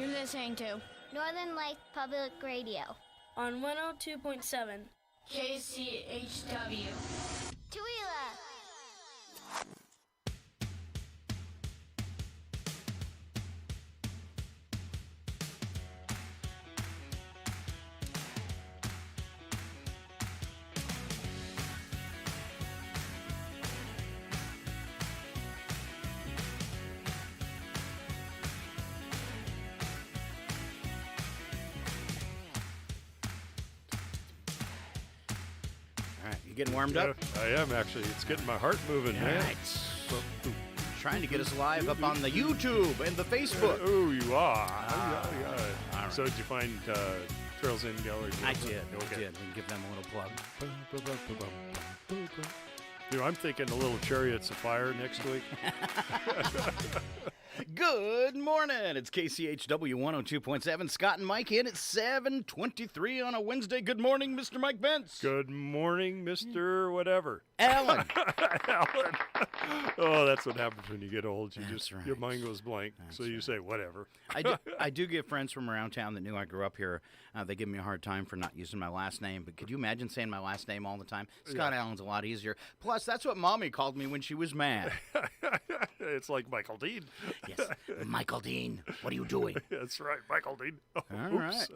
You're listening to Northern Light Public Radio on 102.7 KCHW. Tooele. You getting warmed up? I am, actually. It's getting my heart moving, man. Right. Trying to get us live up on the YouTube and the Facebook. Oh, you are. All right. So did you find Trails In Gallery? I did. Okay. I did. We can give them a little plug. You know, I'm thinking a little Chariots of Fire next week. Good morning. It's KCHW 102.7. Scott and Mike in at 7:23 on a Wednesday. Good morning, Mr. Mike Bentz. Good morning, Mr. Whatever. Alan. Alan. Oh, that's what happens when you get old. Right. Your mind goes blank, so you say whatever. I do get friends from around town that knew I grew up here. They give me a hard time for not using my last name. But could you imagine saying my last name all the time? Scott Allen's a lot easier. Plus, that's what Mommy called me when she was mad. It's like Michael Dean. Yes, Michael Dean. What are you doing? That's right, Michael Dean. Oh, All right.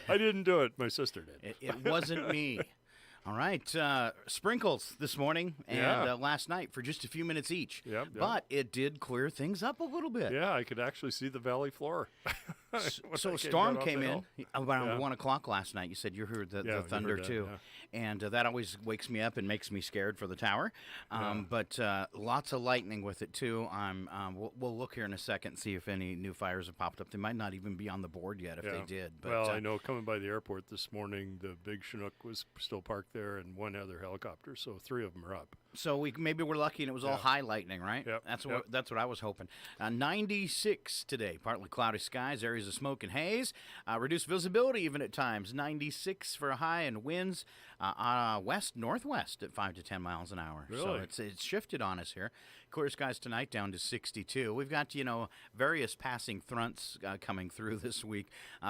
I didn't do it. My sister did. It wasn't me. All right, sprinkles this morning and last night for just a few minutes each. Yep. But it did clear things up a little bit. Yeah, I could actually see the valley floor. So a storm came in around 1 o'clock last night. You said you heard the thunder heard that, too. yeah. And that always wakes me up and makes me scared for the tower. But lots of lightning with it too. We'll look here in a second and see if any new fires have popped up. They might not even be on the board yet if they did. But, well, I know coming by the airport this morning, the big Chinook was still parked there and one other helicopter, so 3 of them are up. So maybe we're lucky and it was all high lightning, right? Yep. That's what I was hoping. 96 today, partly cloudy skies, areas of smoke and haze, reduced visibility even at times. 96 for a high and winds west northwest at 5 to 10 miles an hour. Really? So it's shifted on us here. Clear skies tonight down to 62. We've got various passing fronts coming through this week.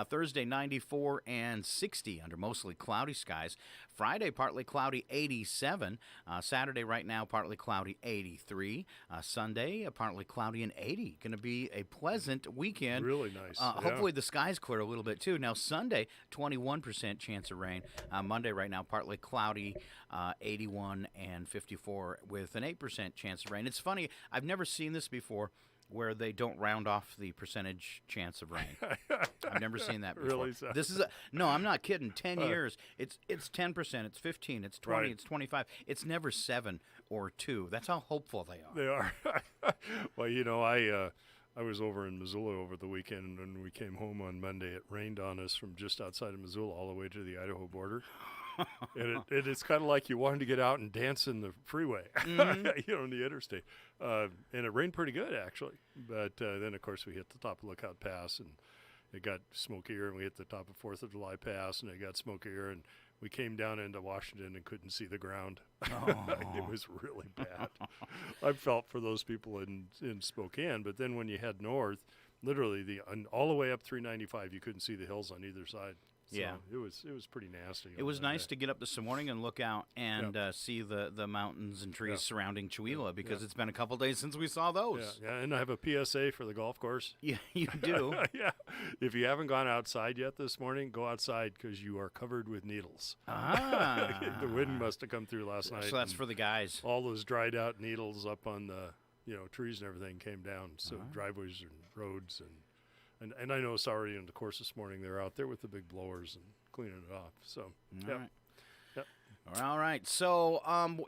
Thursday 94 and 60 under mostly cloudy skies. Friday partly cloudy 87. Saturday right now partly cloudy 83. Sunday partly cloudy and 80. Going to be a pleasant weekend. Really nice. Hopefully the skies clear a little bit too. Now Sunday 21% chance of rain. Monday right now partly cloudy 81 and 54 with an 8% chance of rain. It's funny, I've never seen this before where they don't round off the percentage chance of rain. I've never seen that before. Really? So? This is no, I'm not kidding. 10 years, it's 10%, it's 15, it's 20, Right. It's 25. It's never 7 or 2. That's how hopeful they are. They are. Well, I was over in Missoula over the weekend, and when we came home on Monday, it rained on us from just outside of Missoula all the way to the Idaho border. And it's kind of like you wanted to get out and dance in the freeway, in the interstate. And it rained pretty good, actually. But then, of course, we hit the top of Lookout Pass, and it got smokier, and we hit the top of 4th of July Pass, and it got smokier, and we came down into Washington and couldn't see the ground. Oh. It was really bad. I felt for those people in Spokane, but then when you head north, literally all the way up 395, you couldn't see the hills on either side. So Yeah. it was pretty nasty. It was nice to get up this morning and look out and see the mountains and trees surrounding Tooele because it's been a couple days since we saw those. Yeah, and I have a PSA for the golf course. Yeah, you do. Yeah. If you haven't gone outside yet this morning, go outside because you are covered with needles. The wind must have come through last night. So that's for the guys. All those dried out needles up on the trees and everything came down. So driveways and roads and I know it's already in the course this morning. They're out there with the big blowers and cleaning it off. So, All right. All right. So,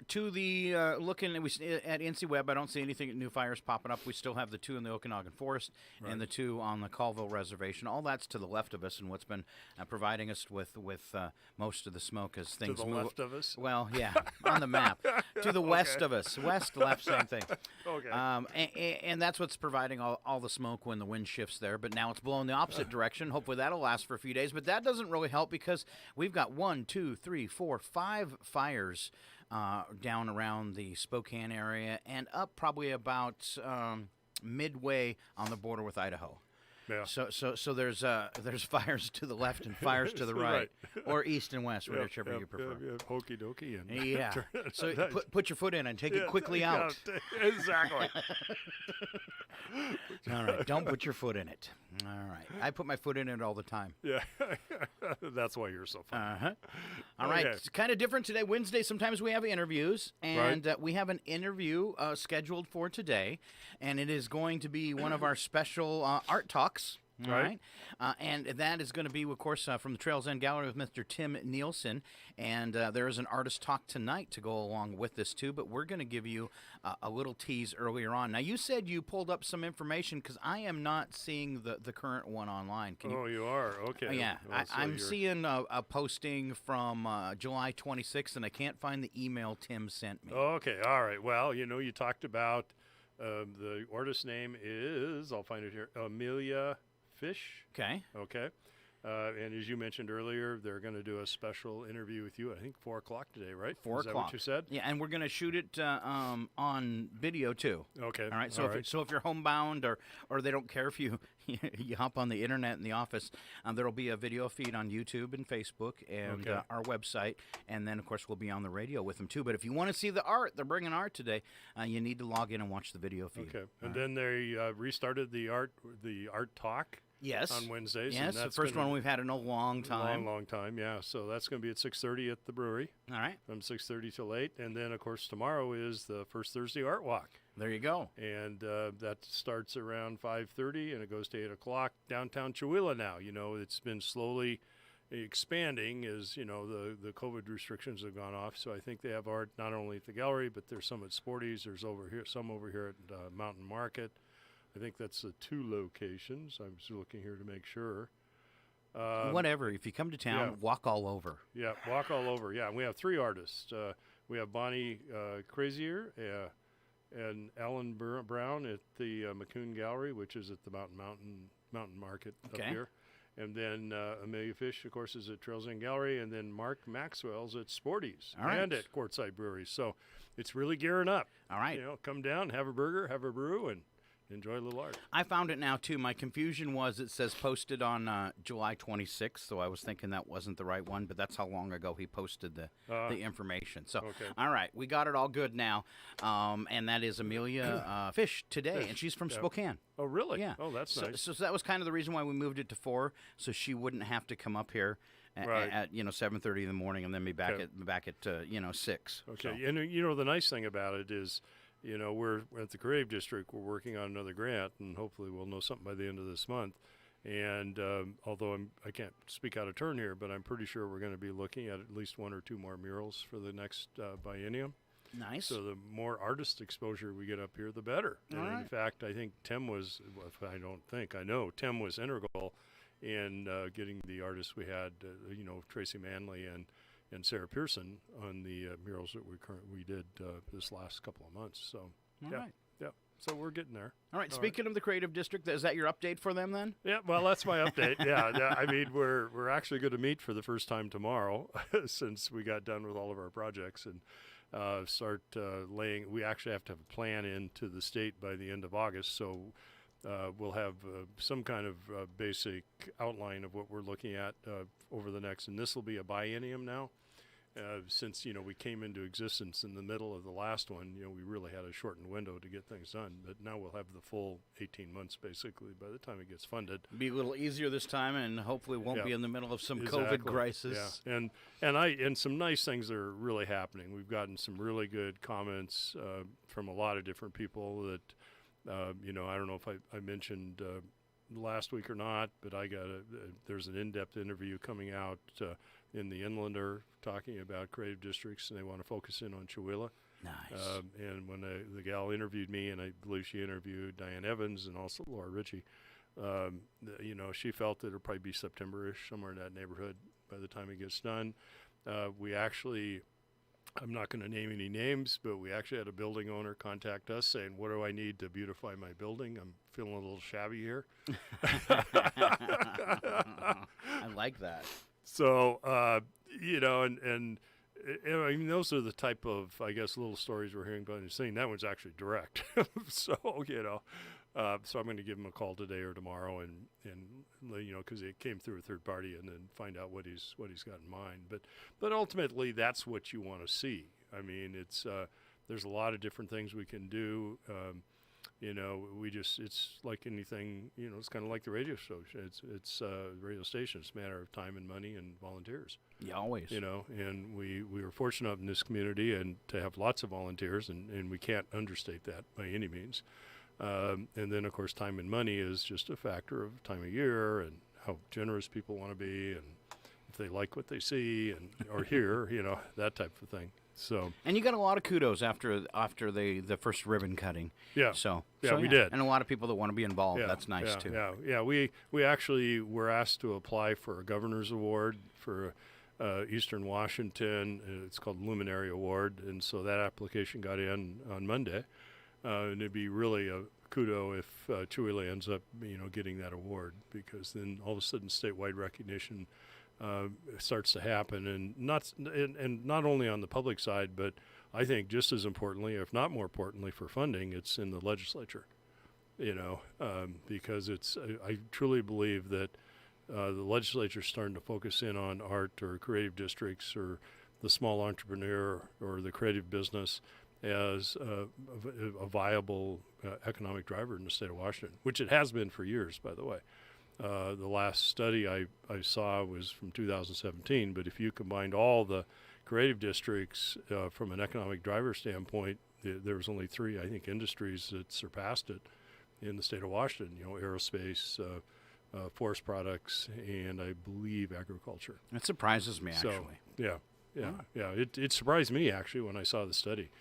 to the looking at NC Web, I don't see anything new fires popping up. We still have the 2 in the Okanagan Forest and the 2 on the Colville Reservation. All that's to the left of us, and what's been providing us with most of the smoke as things to the move. left of us. Well, yeah, on the map to the west of us, west, left, same thing. Okay. And that's what's providing all the smoke when the wind shifts there. But now it's blowing the opposite direction. Hopefully that'll last for a few days. But that doesn't really help because we've got 1, 2, 3, 4, 5 fires down around the Spokane area and up probably about midway on the border with Idaho. Yeah. So there's fires to the left and fires to the right, or east and west, whichever you prefer. Hokey dokey. And Yeah. So put your foot in and take it quickly out. Exactly. All right. Don't put your foot in it. All right. I put my foot in it all the time. Yeah. That's why you're so fun. Uh-huh. All right. It's kind of different today. Wednesday, sometimes we have interviews, and we have an interview scheduled for today, and it is going to be one of our special art talks. All right. And that is going to be, of course, from the Trails End Gallery with Mr. Tim Nielsen. And there is an artist talk tonight to go along with this, too. But we're going to give you a little tease earlier on. Now, you said you pulled up some information because I am not seeing the current one online. You are? Okay. Yeah. Well, I'm seeing a posting from July 26th, and I can't find the email Tim sent me. Okay. All right. Well, you talked about the artist's name is, I'll find it here, Amelia Fish. Okay. Okay. And as you mentioned earlier, they're going to do a special interview with you, I think 4 o'clock today, right? 4 o'clock. Is that what you said? Yeah, and we're going to shoot it on video, too. Okay. All right. So if you're homebound or they don't care if you you hop on the internet in the office, there'll be a video feed on YouTube and Facebook and our website. And then, of course, we'll be on the radio with them, too. But if you want to see the art, they're bringing art today, you need to log in and watch the video feed. Okay. And then they restarted the art talk. Yes. On Wednesdays. Yes, the first one we've had in a long time. Long time, yeah. So that's going to be at 6:30 at the brewery. All right. From 6:30 till 8. And then, of course, tomorrow is the First Thursday Art Walk. There you go. And that starts around 5:30, and it goes to 8 o'clock downtown Chewelah now. It's been slowly expanding as, the COVID restrictions have gone off. So I think they have art not only at the gallery, but there's some at Sporty's. There's some over here at Mountain Market. I think that's the 2 locations. I'm just looking here to make sure. Whatever. If you come to town, walk all over. Yeah, walk all over. Yeah, and we have 3 artists. We have Bonnie Crazier and Alan Brown at the McCoon Gallery, which is at the Mountain Market up here. And then Amelia Fish, of course, is at Trails End Gallery. And then Mark Maxwell's at Sporty's and at Quartzsite Brewery. So it's really gearing up. All right. Come down, have a burger, have a brew, and enjoy a little art. I found it now, too. My confusion was it says posted on July 26th, so I was thinking that wasn't the right one, but that's how long ago he posted the information. So, all right, we got it all good now, and that is Amelia Fish today, and she's from Spokane. Oh, really? Yeah. Oh, that's nice. So that was kind of the reason why we moved it to 4, so she wouldn't have to come up here at 7:30 in the morning and then be back at 6. Okay, so. And the nice thing about it is, we're at the Creative District. We're working on another grant, and hopefully we'll know something by the end of this month. And although I can't speak out of turn here, but I'm pretty sure we're going to be looking at least 1 or 2 more murals for the next biennium. Nice. So the more artist exposure we get up here, the better. And in fact, I think Tim was, I know Tim was integral in getting the artists we had, Tracy Manley and Sarah Pearson on the murals that we did this last couple of months. So, yeah. So we're getting there. All right. Speaking of the Creative District, is that your update for them then? Yeah. Well, that's my update. Yeah. I mean, we're actually going to meet for the first time tomorrow since we got done with all of our projects and start laying. We actually have to have a plan into the state by the end of August. So we'll have some kind of basic outline of what we're looking at over the next. And this will be a biennium now. Since we came into existence in the middle of the last one, we really had a shortened window to get things done. But now we'll have the full 18 months basically by the time it gets funded. Be a little easier this time, and hopefully won't be in the middle of some COVID crisis. Yeah, and some nice things are really happening. We've gotten some really good comments from a lot of different people that I don't know if I mentioned last week or not, but there's an in-depth interview coming out in the Inlander talking about creative districts, and they want to focus in on Chewelah. Nice. And when the gal interviewed me, and I believe she interviewed Diane Evans and also Laura Ritchie, she felt that it'll probably be September-ish, somewhere in that neighborhood by the time it gets done. We actually, I'm not going to name any names, but we actually had a building owner contact us saying, what do I need to beautify my building? I'm feeling a little shabby here. I like that. So, and I mean, those are the type of, I guess, little stories we're hearing about and seeing. That one's actually direct. So, So I'm going to give him a call today or tomorrow, and because it came through a third party, and then find out what he's got in mind. But ultimately, that's what you want to see. I mean, it's there's a lot of different things we can do. It's like anything. It's kind of like the radio station. It's radio station. It's a matter of time and money and volunteers. Yeah, always. And we were fortunate in this community and to have lots of volunteers, and we can't understate that by any means. And then, of course, time and money is just a factor of time of year and how generous people want to be, and if they like what they see and or hear, that type of thing. So. And you got a lot of kudos after the first ribbon cutting. Yeah. So we did. And a lot of people that want to be involved. Yeah, That's nice too. Yeah. We actually were asked to apply for a governor's award for Eastern Washington. It's called Luminary Award, and so that application got in on Monday. And it'd be really a kudo if Chewelah ends up, getting that award, because then all of a sudden statewide recognition starts to happen, and not only on the public side, but I think just as importantly, if not more importantly, for funding, it's in the legislature. Because I truly believe that the legislature is starting to focus in on art or creative districts or the small entrepreneur or the creative business as a viable economic driver in the state of Washington, which it has been for years, by the way. The last study I saw was from 2017, but if you combined all the creative districts from an economic driver standpoint, there was only 3, I think, industries that surpassed it in the state of Washington, aerospace, forest products, and I believe agriculture. That surprises me, actually. So, yeah. It surprised me, actually, when I saw the study.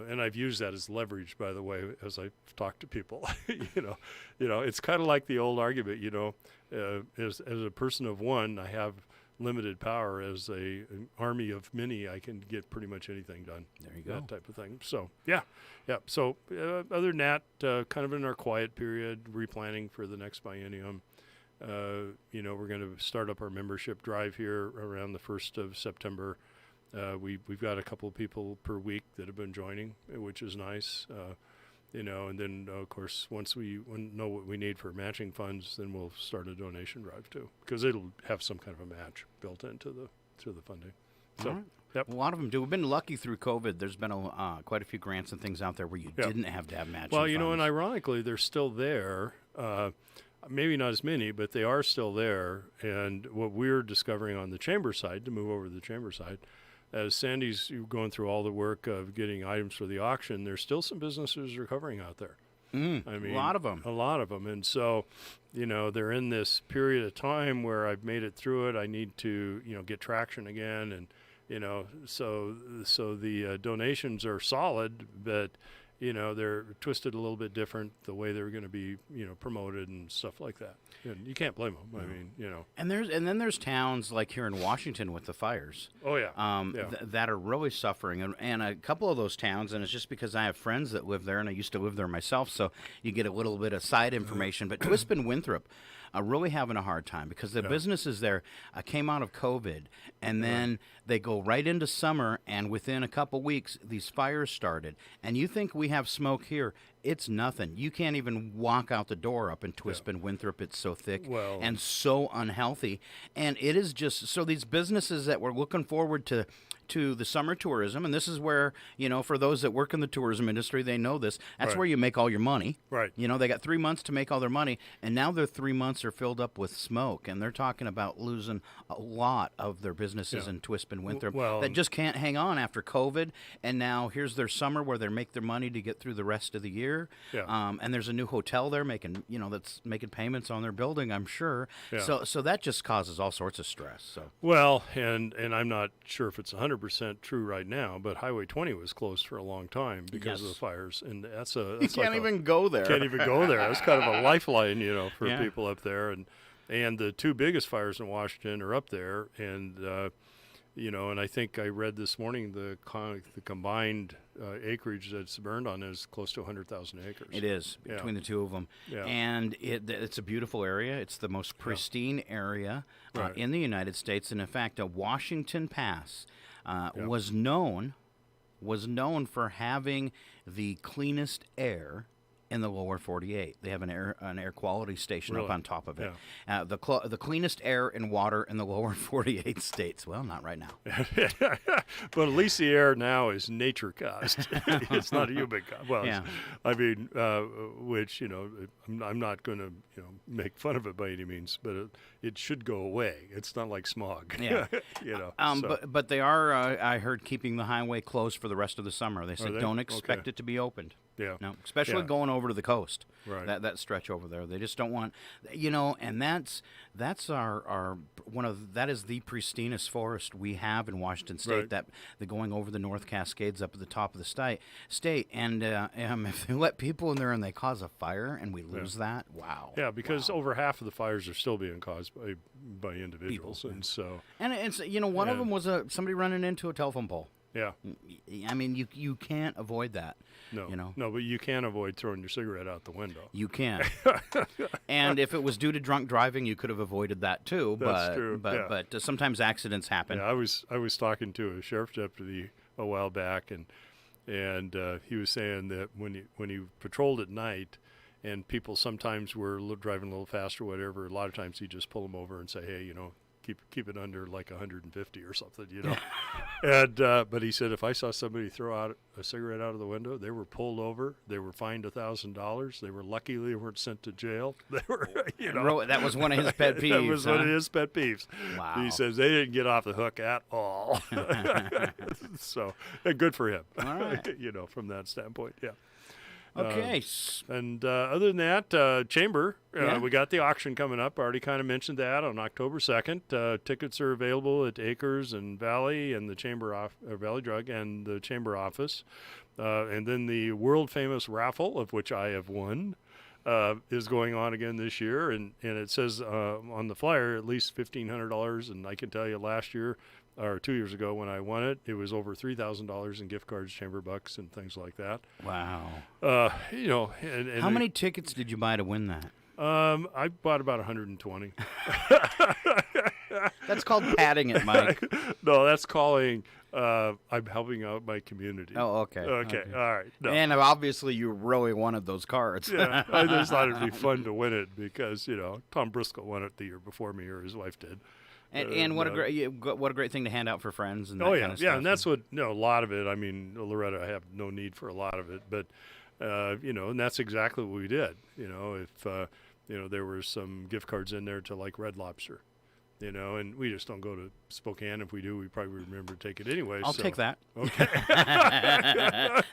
And I've used that as leverage, by the way, as I've talked to people. It's kind of like the old argument. As a person of one, I have limited power. As an army of many, I can get pretty much anything done. There you go. That type of thing. So yeah. So other than that, kind of in our quiet period, replanning for the next biennium. We're going to start up our membership drive here around the 1st of September. We've got a couple of people per week that have been joining, which is nice. And then of course once we know what we need for matching funds, then we'll start a donation drive too, because it'll have some kind of a match built into the funding. So All right. Yep. A lot of them do. We've been lucky through COVID. There's been quite a few grants and things out there where you didn't have to have matching Well, funds. and ironically, they're still there. Maybe not as many, but they are still there. And what we're discovering on the chamber side, to move over to the chamber side, as Sandy's going through all the work of getting items for the auction, there's still some businesses recovering out there. I mean, a lot of them. A lot of them. And so, they're in this period of time where I've made it through it. I need to, get traction again. And, so the donations are solid, but, they're twisted a little bit different, the way they're going to be, promoted and stuff like that. And you can't blame them. I mean, And then there's towns like here in Washington with the fires. Oh, yeah. That are really suffering. And a couple of those towns, and it's just because I have friends that live there, and I used to live there myself, so you get a little bit of side information. But Twisp Winthrop are really having a hard time because the businesses there came out of COVID, and then they go right into summer, and within a couple weeks, these fires started. And you think we have smoke here. It's nothing. You can't even walk out the door up in Twisp Winthrop. It's so thick and so unhealthy. And it is just, so these businesses that were looking forward to the summer tourism, and this is where, for those that work in the tourism industry, they know this. That's where you make all your money. Right. They got 3 months to make all their money, and now their 3 months are filled up with smoke, and they're talking about losing a lot of their businesses in Twisp Winthrop that just can't hang on after COVID, and now here's their summer where they make their money to get through the rest of the year. Yeah. And there's a new hotel there making, that's making payments on their building, I'm sure. Yeah. So that just causes all sorts of stress. So Well, and I'm not sure if it's 100% true right now, but Highway 20 was closed for a long time because of the fires, and that's you like can't even go there. Can't even go there. It's kind of a lifeline, for people up there, and the 2 biggest fires in Washington are up there, and and I think I read this morning the combined acreage that's burned on is close to 100,000 acres. It is, between the two of them. Yeah. And it's a beautiful area. It's the most pristine area in the United States. And in fact, Washington Pass was known for having the cleanest air in the lower 48. They have an air quality station up Really? on top of it. Yeah. The cleanest air and water in the lower 48 states. Well, not right now. But at least the air now is nature caused. It's not human caused. Well, Yeah. I mean, which, I'm not going to, make fun of it by any means, but it should go away. It's not like smog. Yeah. So. But they are, I heard, keeping the highway closed for the rest of the summer. They said they? don't expect Okay. it to be opened. Yeah. No, especially Yeah. going over to the coast. Right. That stretch over there. They just don't want, and that's our that is the pristinest forest we have in Washington State. Right. That the going over the North Cascades up at the top of the state, and if they let people in there and they cause a fire and we lose that, wow. Yeah, because wow. over half of the fires are still being caused by individuals, People. and so And it's one of Yeah. them was somebody running into a telephone pole. yeah, I mean, you can't avoid that. no, but you can't avoid throwing your cigarette out the window. You can. And if it was due to drunk driving, you could have avoided that too. That's but true, yeah. but sometimes accidents happen. Yeah, I was talking to a sheriff's deputy a while back, and he was saying that when he patrolled at night, and people sometimes were driving a little fast or whatever, a lot of times he'd just pull them over and say, hey, keep it under like 150 or something, And but he said if I saw somebody throw out a cigarette out of the window, they were pulled over, they were fined $1,000, they were lucky they weren't sent to jail. They were, That was one of his pet peeves. That was one of huh? his pet peeves. Wow. He says they didn't get off the hook at all. So good for him. All right. From that standpoint, yeah. Okay. And other than that, Chamber, Yeah. we got the auction coming up. I already kind of mentioned that on October 2nd. Tickets are available at Acres and Valley and the Valley Drug and the Chamber office. And then the world famous raffle, of which I have won, is going on again this year. And it says on the flyer at least $1,500. And I can tell you last year, or 2 years ago when I won it, it was over $3,000 in gift cards, chamber bucks, and things like that. Wow. And How many tickets did you buy to win that? I bought about 120. That's called padding it, Mike. No, that's calling. I'm helping out my community. Oh, okay. Okay. All right. No. And obviously, you really wanted those cards. Yeah, I just thought it'd be fun to win it because Tom Briscoe won it the year before me, or his wife did. And what a great thing to hand out for friends and that Oh yeah, kind of yeah, stuff. and that's what a lot of it. I mean, Loretta, I have no need for a lot of it, but and that's exactly what we did. If there were some gift cards in there to like Red Lobster, and we just don't go to Spokane. If we do, we probably remember to take it anyway. I'll take that. Okay.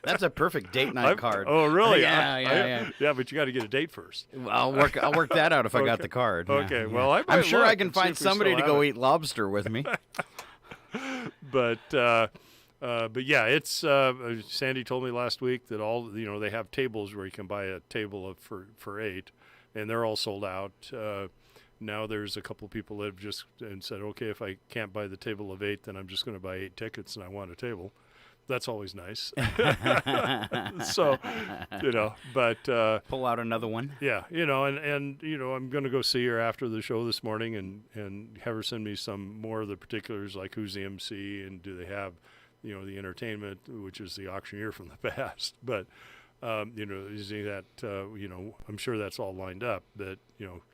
That's a perfect date night card. Oh, really? Yeah. Yeah, but you got to get a date first. Well, I'll work that out if I got the card. Yeah, Okay, yeah. well, I I'm might sure look I can and see find if we somebody still to have go it. eat lobster with me. But yeah, it's Sandy told me last week that all they have tables where you can buy a table for 8, and they're all sold out. Now there's a couple of people that have just said, okay, if I can't buy the table of 8, then I'm just going to buy 8 tickets, and I want a table. That's always nice. So, but pull out another one. yeah, and I'm going to go see her after the show this morning and have her send me some more of the particulars, like who's the MC and do they have, the entertainment, which is the auctioneer from the past. But using that, I'm sure that's all lined up. But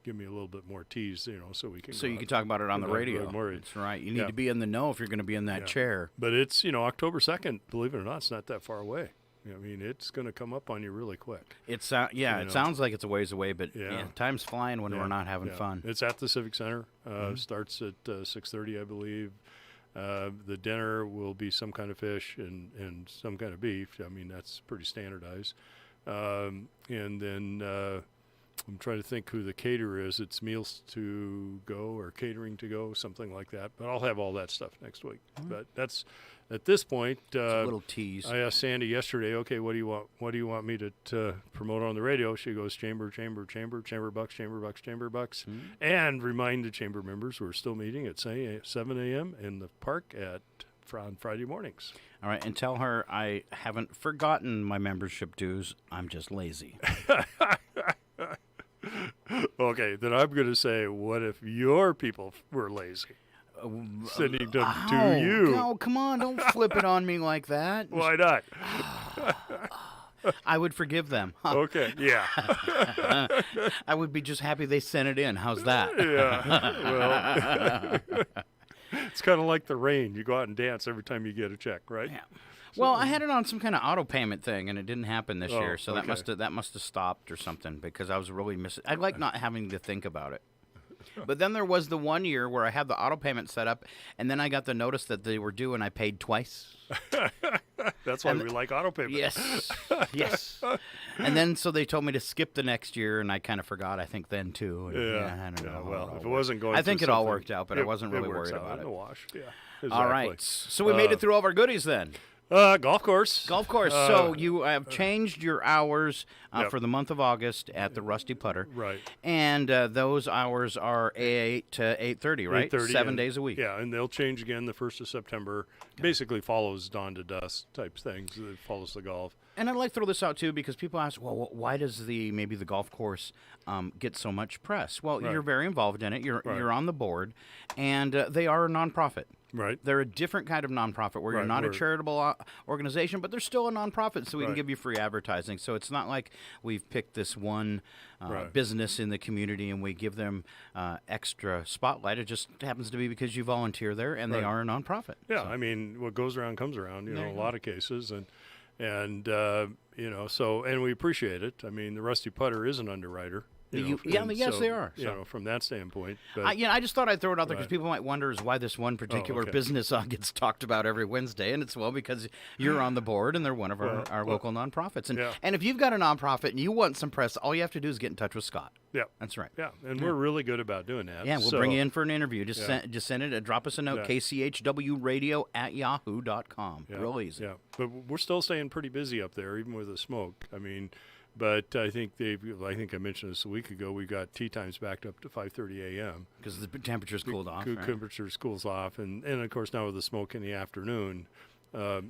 give me a little bit more tease, so we can. So go you out can talk about it on the and go radio. more. That's right. You need Yeah. to be in the know if you're going to be in that Yeah. chair. But it's October 2nd. Believe it or not, it's not that far away. I mean, it's going to come up on you really quick. It's it sounds like it's a ways away, but Yeah. time's flying when Yeah, we're not having yeah. fun. It's at the Civic Center. Starts at 6:30, I believe. The dinner will be some kind of fish and some kind of beef. I mean, that's pretty standardized. And then I'm trying to think who the caterer is. It's Meals to Go or Catering to Go, something like that. But I'll have all that stuff next week. But that's at this point. It's a little tease. I asked Sandy yesterday, okay, what do you want? What do you want me to promote on the radio? She goes, chamber bucks, and remind the chamber members we're still meeting at 7 a.m. in the park on Friday mornings. All right, and tell her I haven't forgotten my membership dues. I'm just lazy. Okay, then I'm going to say, what if your people were lazy? Sending them to you. No, come on, don't flip it on me like that. Why not? I would forgive them. Huh. Okay, yeah. I would be just happy they sent it in. How's that? Yeah. Well, it's kind of like the rain. You go out and dance every time you get a check, right? Yeah. Well, I had it on some kind of auto payment thing, and it didn't happen this Oh, year, so okay. that must have stopped or something because I was really missing. I like not having to think about it. But then there was the one year where I had the auto payment set up, and then I got the notice that they were due, and I paid twice. That's why we like auto payment. Yes, yes. And then so they told me to skip the next year, and I kind of forgot. I think then too. And, I don't know. how Well, all if it wasn't going, I think through it all something, worked out, but I wasn't really works worried out about in it. the wash. Yeah. All Exactly. right. So we made it through all of our goodies then. Golf course. Golf course. So you have changed your hours Yep. for the month of August at the Rusty Putter. Right. And those hours are 8 to 8:30, right? 8:30 7 and- days a week. Yeah, and they'll change again the 1st of September. Basically follows dawn to dusk type things. It follows the golf. And I'd like to throw this out too because people ask, well, why does maybe the golf course get so much press? Well, Right. you're very involved in it. Right. You're on the board, and they are a nonprofit. Right. They're a different kind of nonprofit where you're Right, not a we're- charitable organization, but they're still a nonprofit, so we can Right. give you free advertising. So it's not like we've picked this one Right. business in the community and we give them extra spotlight. It just happens to be because you volunteer there, and they Right. are a nonprofit. Yeah, So- I mean, what goes around comes around. You There know, you a lot of cases, and you know, so and we appreciate it. I mean, the Rusty Putter is an underwriter. Yes, so, they are. You So- know, from that standpoint. But I just thought I'd throw it out there because Right. people might wonder is why this one particular okay. business gets talked about every Wednesday, and it's because you're on the board and they're one of our local nonprofits. And Yeah. and if you've got a nonprofit and you want some press, all you have to do is get in touch with Scott. yeah, That's right. yeah, and we're really good about doing that. Yeah, we'll so, bring you in for an interview. Just Yeah. send it. Drop us a note. Yeah. KCHWradio@yahoo.com. Yeah, Real easy. Yeah, but we're still staying pretty busy up there, even with the smoke. I mean, but I think I mentioned this a week ago. We got tee times backed up to 5:30 a.m. Because the temperature's cooled off. Right? Temperature cools off, and of course now with the smoke in the afternoon,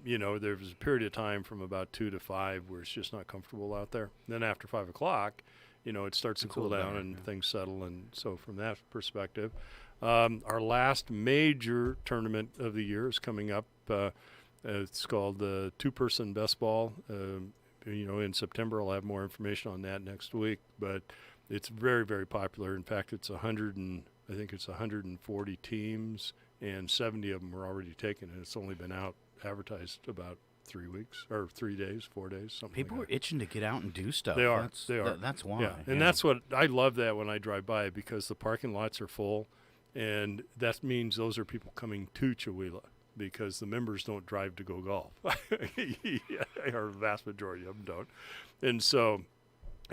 you know, there was a period of time from about 2 to 5 where it's just not comfortable out there. Then after 5 o'clock, you know, it starts to cool down and things settle, and so from that perspective, our last major tournament of the year is coming up. It's called the two-person best ball. You know, in September, I'll have more information on that next week, but it's very, very popular. In fact, it's 140 teams, and 70 of them are already taken, and it's only been advertised about 3 weeks or 3 days, 4 days, something. People like are itching to get out and do stuff. They are. That's, They are. That's why. Yeah, and that's what I love that when I drive by, because the parking lots are full, and that means those are people coming to Chewelah, because the members don't drive to go golf, or the vast majority of them don't. And so,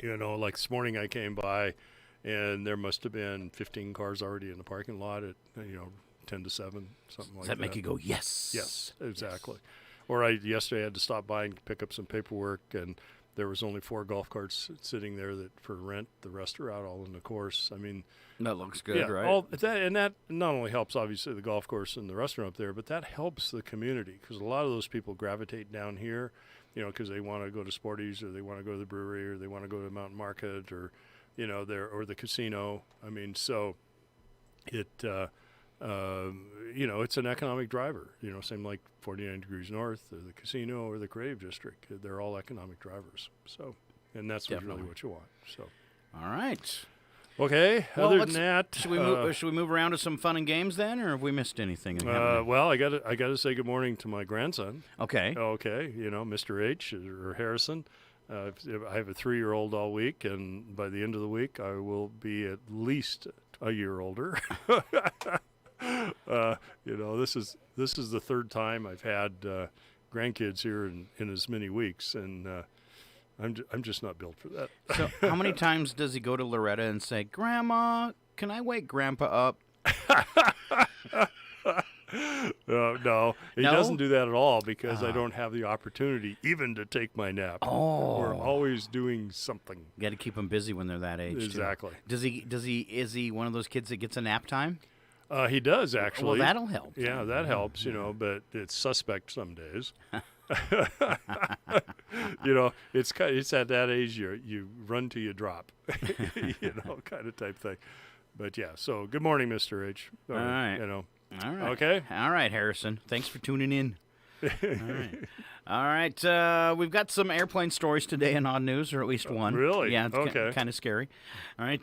you know, like this morning I came by, and there must have been 15 cars already in the parking lot at 10 to 7, something like that. Does that make you go, yes? Yes, exactly. Or yesterday I had to stop by and pick up some paperwork, and there was only 4 golf carts sitting there that for rent. The rest are out all in the course. I mean, That looks good, yeah, right? that not only helps obviously the golf course and the restaurant up there, but that helps the community, because a lot of those people gravitate down here, you know, because they want to go to Sporty's, or they want to go to the brewery, or they want to go to Mountain Market, or or the casino. I mean, so it it's an economic driver. You know, same like 49 Degrees North, or the casino, or the Creative District. They're all economic drivers. So, and that's really what you want. So, All right. okay. Well, Other than that, Should we move around to some fun and games then, or have we missed anything? well, I got to say good morning to my grandson. Okay. Okay, Mr. H or Harrison. I have a 3-year-old all week, and by the end of the week, I will be at least a year older. This is the third time I've had grandkids here in as many weeks, and I'm just not built for that. So how many times does he go to Loretta and say, "Grandma, can I wake Grandpa up"? No, he No? doesn't do that at all, because I don't have the opportunity even to take my nap. Oh. We're always doing something. Got to keep them busy when they're that age. too. Exactly. Is he one of those kids that gets a nap time? He does, actually. Well, that'll help. Yeah, that helps, but it's suspect some days. It's at that age you run till you drop, kind of type thing. But yeah, so good morning, Mr. H. All right. All right. Okay. All right, Harrison. Thanks for tuning in. All right. We've got some airplane stories today in Odd News, or at least one. Really? Yeah, it's Okay. kind of scary. All right.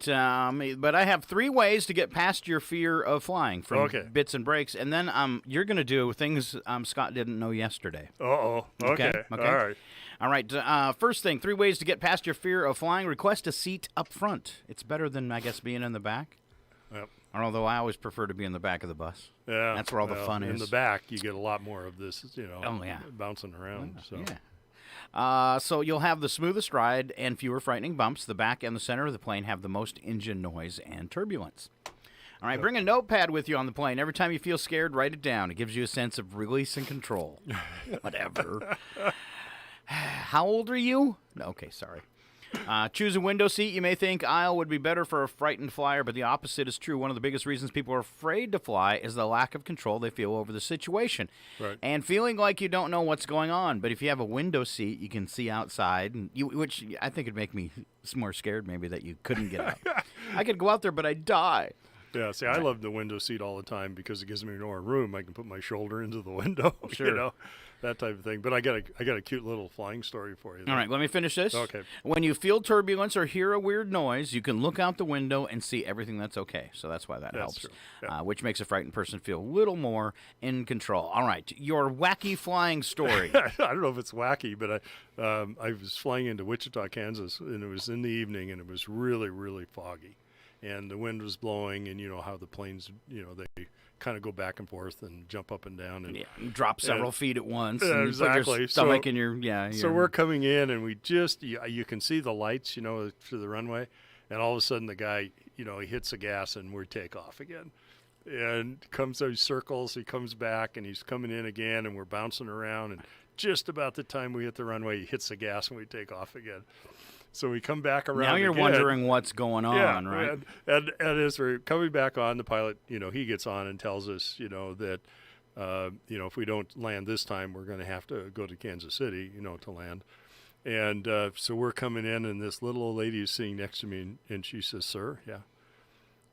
But I have 3 ways to get past your fear of flying from bits and breaks. And then you're going to do things Scott didn't know yesterday. Uh-oh. Okay. All right. All right. First thing, 3 ways to get past your fear of flying. Request a seat up front. It's better than, I guess, being in the back. Yep. Although I always prefer to be in the back of the bus. Yeah. That's where all the fun is. In the back, you get a lot more of this, Oh, yeah. bouncing around. So. Yeah. So you'll have the smoothest ride and fewer frightening bumps. The back and the center of the plane have the most engine noise and turbulence. All right, bring a notepad with you on the plane. Every time you feel scared, write it down. It gives you a sense of release and control. Whatever. How old are you? Okay, sorry. Choose a window seat. You may think aisle would be better for a frightened flyer, but the opposite is true. One of the biggest reasons people are afraid to fly is the lack of control they feel over the situation. Right. And feeling like you don't know what's going on. But if you have a window seat, you can see outside, and which I think would make me more scared maybe that you couldn't get out. I could go out there, but I'd die. Yeah, see, I love the window seat all the time because it gives me more room. I can put my shoulder into the window, Sure. That type of thing. But I got a cute little flying story for you. All right, let me finish this. Okay. When you feel turbulence or hear a weird noise, you can look out the window and see everything that's okay. So that's why that helps, true. Yeah. which makes a frightened person feel a little more in control. All right, your wacky flying story. I don't know if it's wacky, but I was flying into Wichita, Kansas, and it was in the evening, and it was really, really foggy. And the wind was blowing, and you know how the planes, they kind of go back and forth and jump up and down. And Drop several feet at once. Yeah, and exactly. Put your stomach in your, So we're coming in, and we just, you can see the lights, through the runway. And all of a sudden the guy, he hits the gas, and we take off again. And comes those circles, he comes back, and he's coming in again, and we're bouncing around. And just about the time we hit the runway, he hits the gas, and we take off again. So we come back around. Now you're again. wondering what's going on, right? And as we're coming back on, the pilot, he gets on and tells us, that, if we don't land this time, we're going to have to go to Kansas City, to land. And so we're coming in, and this little old lady is sitting next to me, and she says, "Sir,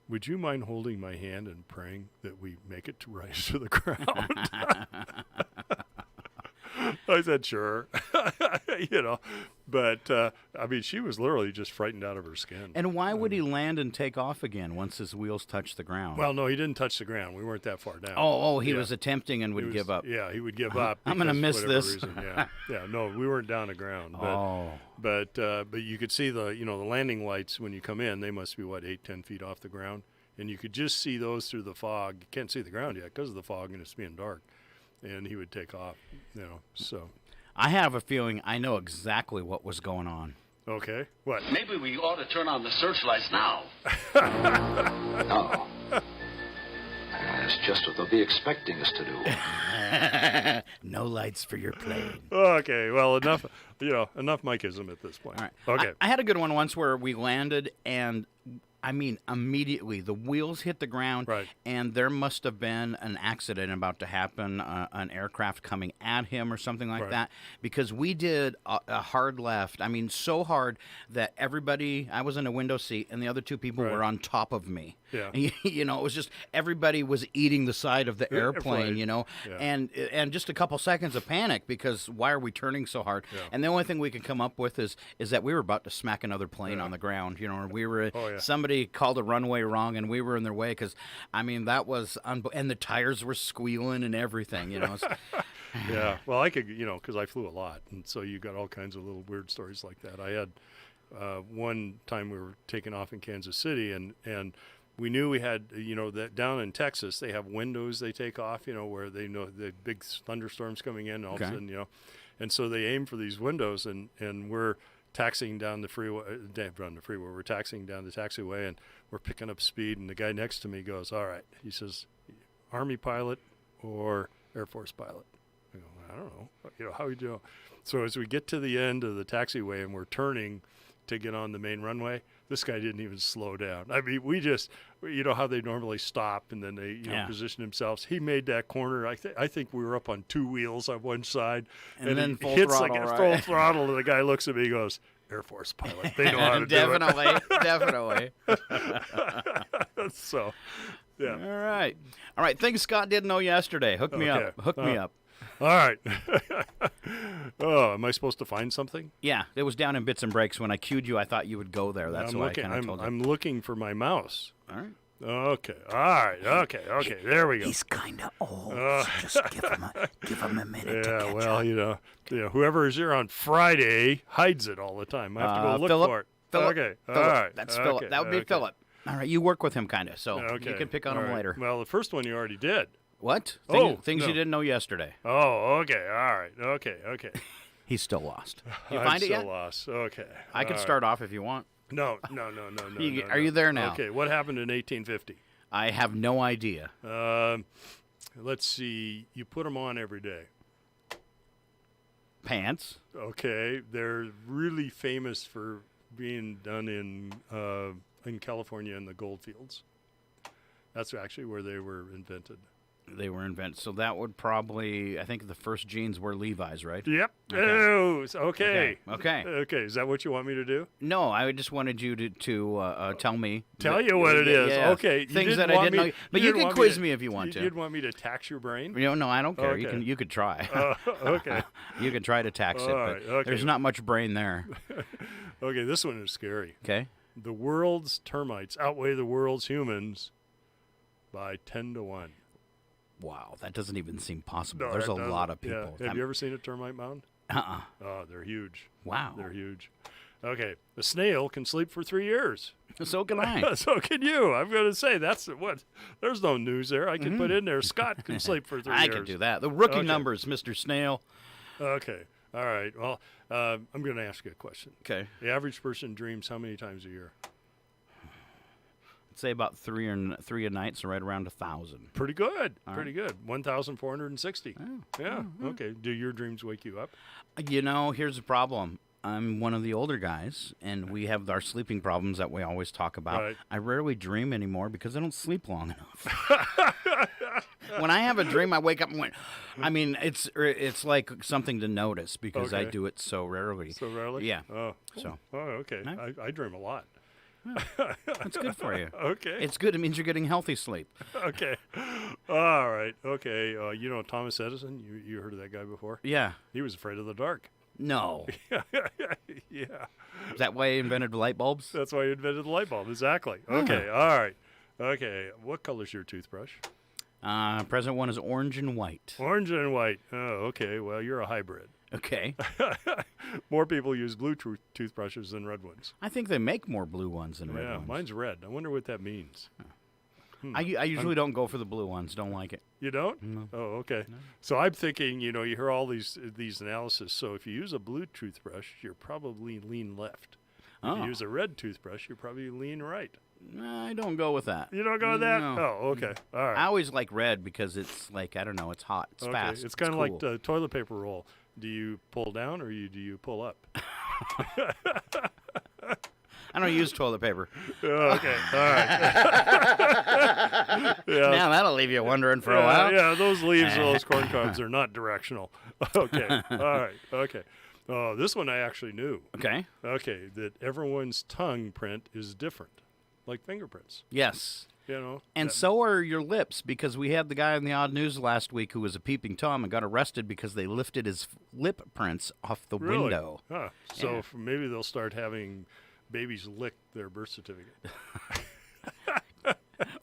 would you mind holding my hand and praying that we make it to rise to the ground?" I said, "Sure," but she was literally just frightened out of her skin. And why would he land and take off again once his wheels touched the ground? Well, no, he didn't touch the ground. We weren't that far down. He was attempting and would give up. Yeah, he would give up. I'm going to miss this. Reason. No, we weren't down the ground. But, but you could see the landing lights when you come in. They must be 8-10 feet off the ground, and you could just see those through the fog. You can't see the ground yet because of the fog and it's being dark. And he would take off, so. I have a feeling I know exactly what was going on. Okay, what? Maybe we ought to turn on the searchlights now. No. That's just what they'll be expecting us to do. No lights for your plane. Okay, well, enough Mikeism at this point. All right. Okay. I had a good one once where we landed and immediately the wheels hit the ground, right. And there must have been an accident about to happen, an aircraft coming at him or something like that, because we did a hard left. So hard that I was in a window seat, and the other 2 people were on top of me. Yeah. It was just everybody was eating the side of the airplane, Yeah. and just a couple seconds of panic because why are we turning so hard? Yeah. And the only thing we could come up with is that we were about to smack another plane on the ground. We were somebody called a runway wrong, and we were in their way because that was and the tires were squealing and everything. Yeah. Well, I could because I flew a lot, and so you got all kinds of little weird stories like that. I had one time we were taking off in Kansas City, and we knew we had, that down in Texas, they have windows they take off, where they know the big thunderstorms coming in, and all of a sudden, and so they aim for these windows, and we're taxiing down the freeway, we're taxiing down the taxiway, and we're picking up speed, and the guy next to me goes, "All right," he says, "Army pilot or Air Force pilot?" I go, "I don't know, how you do?" So as we get to the end of the taxiway and we're turning to get on the main runway, this guy didn't even slow down. We just, how they normally stop and then they position themselves. He made that corner. I think we were up on 2 wheels on one side, and then full hits throttle, full throttle, and the guy looks at me and goes, "Air Force pilot. They know how to do it." Definitely. So, yeah. All right. Things Scott didn't know yesterday. Hook me up. All right. Oh, am I supposed to find something? Yeah, it was down in bits and breaks. When I cued you, I thought you would go there. That's why I kind of told you. I'm looking for my mouse. All right. Okay. All right. Okay. There we go. He's kind of old. So just give him a minute to Yeah. catch Well, up. whoever is here on Friday hides it all the time. I have to go look Philip, for it. Philip, Okay. Philip. All right. That's okay. Philip. That would be okay. Philip. All right, you work with him kind of, so Okay. you can pick on all him right. later. Well, the first one you already did. What? Oh, Things no. you didn't know yesterday. Oh, okay. All right. Okay. He's still lost. You I'm find it still yet? lost. Okay. I can All start off if you want. right. No. Are you there now? Okay. What happened in 1850? I have no idea. Let's see. You put them on every day. Pants. Okay. They're really famous for being done in California in the gold fields. That's actually where they were invented. They were invented. So that would probably, I think the first jeans were Levi's, right? Yep. Okay. Oh, okay. Okay. Okay. Is that what you want me to do? No, I just wanted you to tell me. Tell you what it is. Yeah, Okay. You things didn't that I want didn't me- know. But you didn't can want quiz to- me if you want You to. didn't want me to tax your brain? No, I don't care. Okay. You could try. Okay. You can try to tax it, All but right, okay. there's not much brain there. Okay. This one is scary. Okay. The world's termites outweigh the world's humans by 10 to 1. Wow, that doesn't even seem possible. No, There's that a doesn't. lot of Yeah. people. Have you ever seen a termite mound? Uh-uh. Oh, they're huge. Wow. They're huge. Okay. A snail can sleep for 3 years. So can I. So can you. I'm going to say that's what. There's no news there. I can put in there. Scott can sleep for 3 years. I can do that. The rookie Okay. numbers, Mr. Snail. Okay. All right. Well, I'm going to ask you a question. Okay. The average person dreams how many times a year? I'd say about three a night, so right around 1,000. Pretty good. All Pretty good. 1,460. Yeah. Okay. Do your dreams wake you up? Here's the problem. I'm one of the older guys, and we have our sleeping problems that we always talk about. Right. I rarely dream anymore because I don't sleep long enough. When I have a dream, I wake up and went. I mean, it's like something to notice because I Okay. do it so rarely. So rarely? Yeah. Oh. So Oh, okay. No. I dream a lot. that's good for you. Okay. It's good. It means you're getting healthy sleep. Okay. All right. Okay. Thomas Edison, you heard of that guy before? Yeah. He was afraid of the dark. No. Yeah. Is that why he invented light bulbs? That's why he invented the light bulb. Exactly. Okay. All right. Okay. What color's your toothbrush? Present one is orange and white. Orange and white. Oh, okay. Well, you're a hybrid. Okay. More people use blue toothbrushes than red ones. I think they make more blue ones than red Yeah, ones. mine's red. I wonder what that means. I usually don't go for the blue ones. Don't like it. You don't? No. Oh, okay. So I'm thinking, you hear all these analysis. So if you use a blue toothbrush, you're probably lean left. If Oh. you use a red toothbrush, you're probably lean right. I don't go with that. You don't go with that? No. Oh, okay. All right. I always like red because it's like, I don't know, it's hot. It's Okay. fast. It's kind of like cool. the toilet paper roll. Do you pull down or do you pull up? I don't use toilet paper. Okay. All right. Yeah. Now that'll leave you wondering for a while. Yeah, those leaves of those corn cobs are not directional. Okay. All right. Okay. Oh, this one I actually knew. Okay. Okay, that everyone's tongue print is different, like fingerprints. Yes. And that- so are your lips, because we had the guy on the Odd News last week who was a peeping Tom and got arrested because they lifted his lip prints off the really? window. Huh. So Yeah. maybe they'll start having babies lick their birth certificate.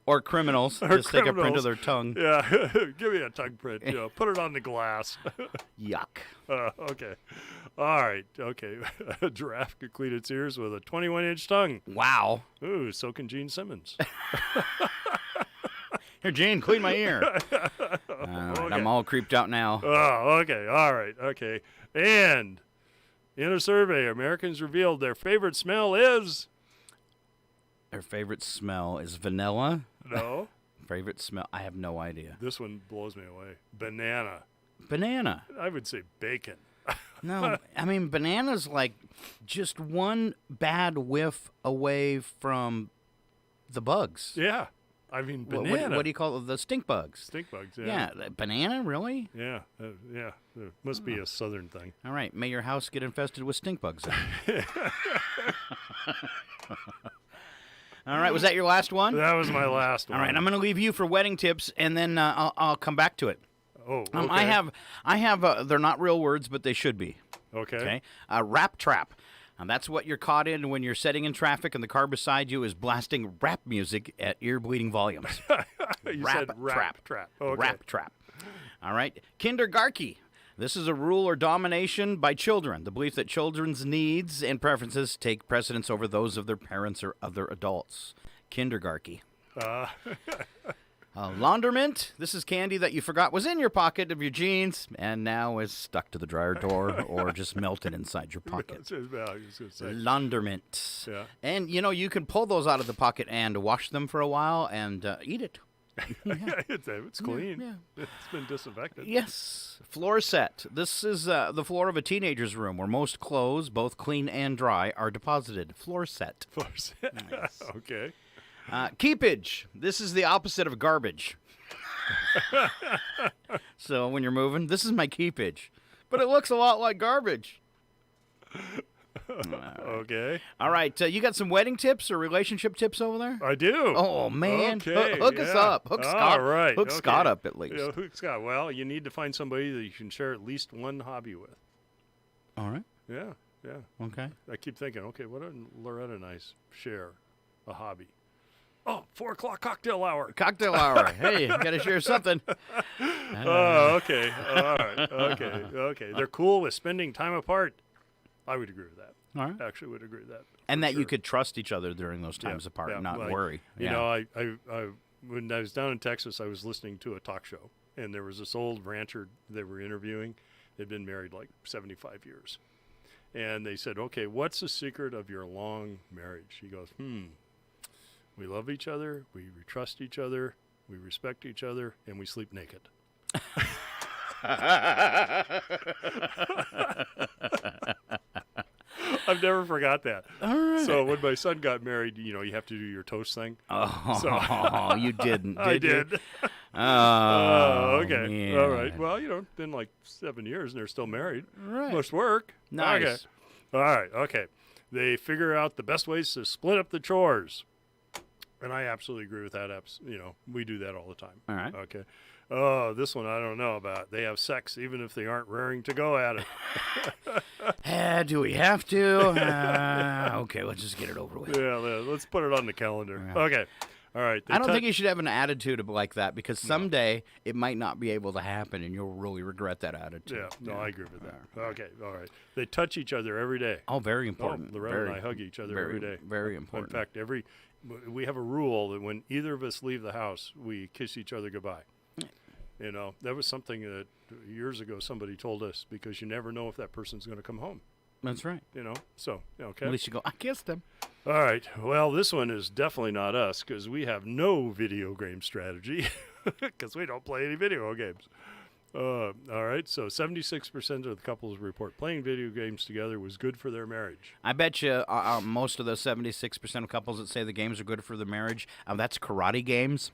Or criminals Or just take a print criminals. of their tongue. Yeah, give me a tongue print. Put it on the glass. Yuck. Okay. All right. Okay. A giraffe could clean its ears with a 21-inch tongue. Wow. Ooh, so can Gene Simmons. Here, Gene, clean my ear. All right, I'm all creeped out now. Oh, okay. All right. Okay. And in a survey, Americans revealed their favorite smell is... Their favorite smell is vanilla. No. Favorite smell? I have no idea. This one blows me away. Banana. Banana. I would say bacon. No, I mean, banana's like just one bad whiff away from the bugs. Yeah. I mean, What, banana. what do you call it? The stink bugs. Stink bugs, yeah. Yeah, banana, really? Yeah. Yeah. It must be a southern thing. All right, may your house get infested with stink bugs then. All right, was that your last one? That was my last one. All right, I'm going to leave you for wedding tips, and then I'll come back to it. Oh, okay. I have. They're not real words, but they should be. Okay. Okay. Rap trap. And that's what you're caught in when you're sitting in traffic and the car beside you is blasting rap music at ear-bleeding volumes. You said rap trap. Okay. Rap trap. All right. Kindergarten. This is a rule or domination by children. The belief that children's needs and preferences take precedence over those of their parents or other adults. Kindergarten. Laundermint. This is candy that you forgot was in your pocket of your jeans and now is stuck to the dryer door or just melted inside your pocket. Laundermint. Yeah. And, you can pull those out of the pocket and wash them for a while and eat it. It's clean. Yeah. It's been disinfected. Yes. Floor set. This is the floor of a teenager's room where most clothes, both clean and dry, are deposited. Floor set. Floor set. Nice. Okay. Keepage. This is the opposite of garbage. So when you're moving, this is my keepage. But it looks a lot like garbage. Okay. All right. You got some wedding tips or relationship tips over there? I do. Oh, man. Okay. Hook us up. Hook Scott. All right. Hook Scott up at least. Yeah, hook Scott. Well, you need to find somebody that you can share at least one hobby with. All right. Yeah. Okay. I keep thinking, okay, what did Loretta and I share? A hobby. Oh, 4 o'clock cocktail hour. Cocktail hour. Hey, got to share something. Oh, okay. All right. Okay. They're cool with spending time apart. I would agree with that. All right. Actually would agree with that. And for that sure. you could trust each other during those times apart and not worry. You know, I when I was down in Texas, I was listening to a talk show, and there was this old rancher they were interviewing. They'd been married like 75 years. And they said, okay, what's the secret of your long marriage? He goes, we love each other, we trust each other, we respect each other, and we sleep naked. I've never forgot that. All right. So when my son got married, you have to do your toast thing. Oh, you didn't, I did. did. Oh, okay. man. All right. Well, it's been like 7 years and they're still married. Right. Must work. Nice. Okay. All right. Okay. They figure out the best ways to split up the chores. And I absolutely agree with that. We do that all the time. All right. Okay. Oh, this one I don't know about. They have sex even if they aren't raring to go at it. Do we have to? Okay, let's just get it over with. Yeah, let's put it on the calendar. Yeah. Okay. All right. I don't think you should have an attitude like that because someday it might not be able to happen and you'll really regret that attitude. Yeah, no, I agree with that. Okay, all right. They touch each other every day. Oh, very important. Loretta and I hug each other every day. Very important. In fact, we have a rule that when either of us leave the house, we kiss each other goodbye. That was something that years ago somebody told us because you never know if that person's going to come home. That's right. So, okay. At least you go, I kissed him. All right. Well, this one is definitely not us because we have no video game strategy because we don't play any video games. All right. So 76% of the couples report playing video games together was good for their marriage. I bet you most of the 76% of couples that say the games are good for the marriage, that's karate games.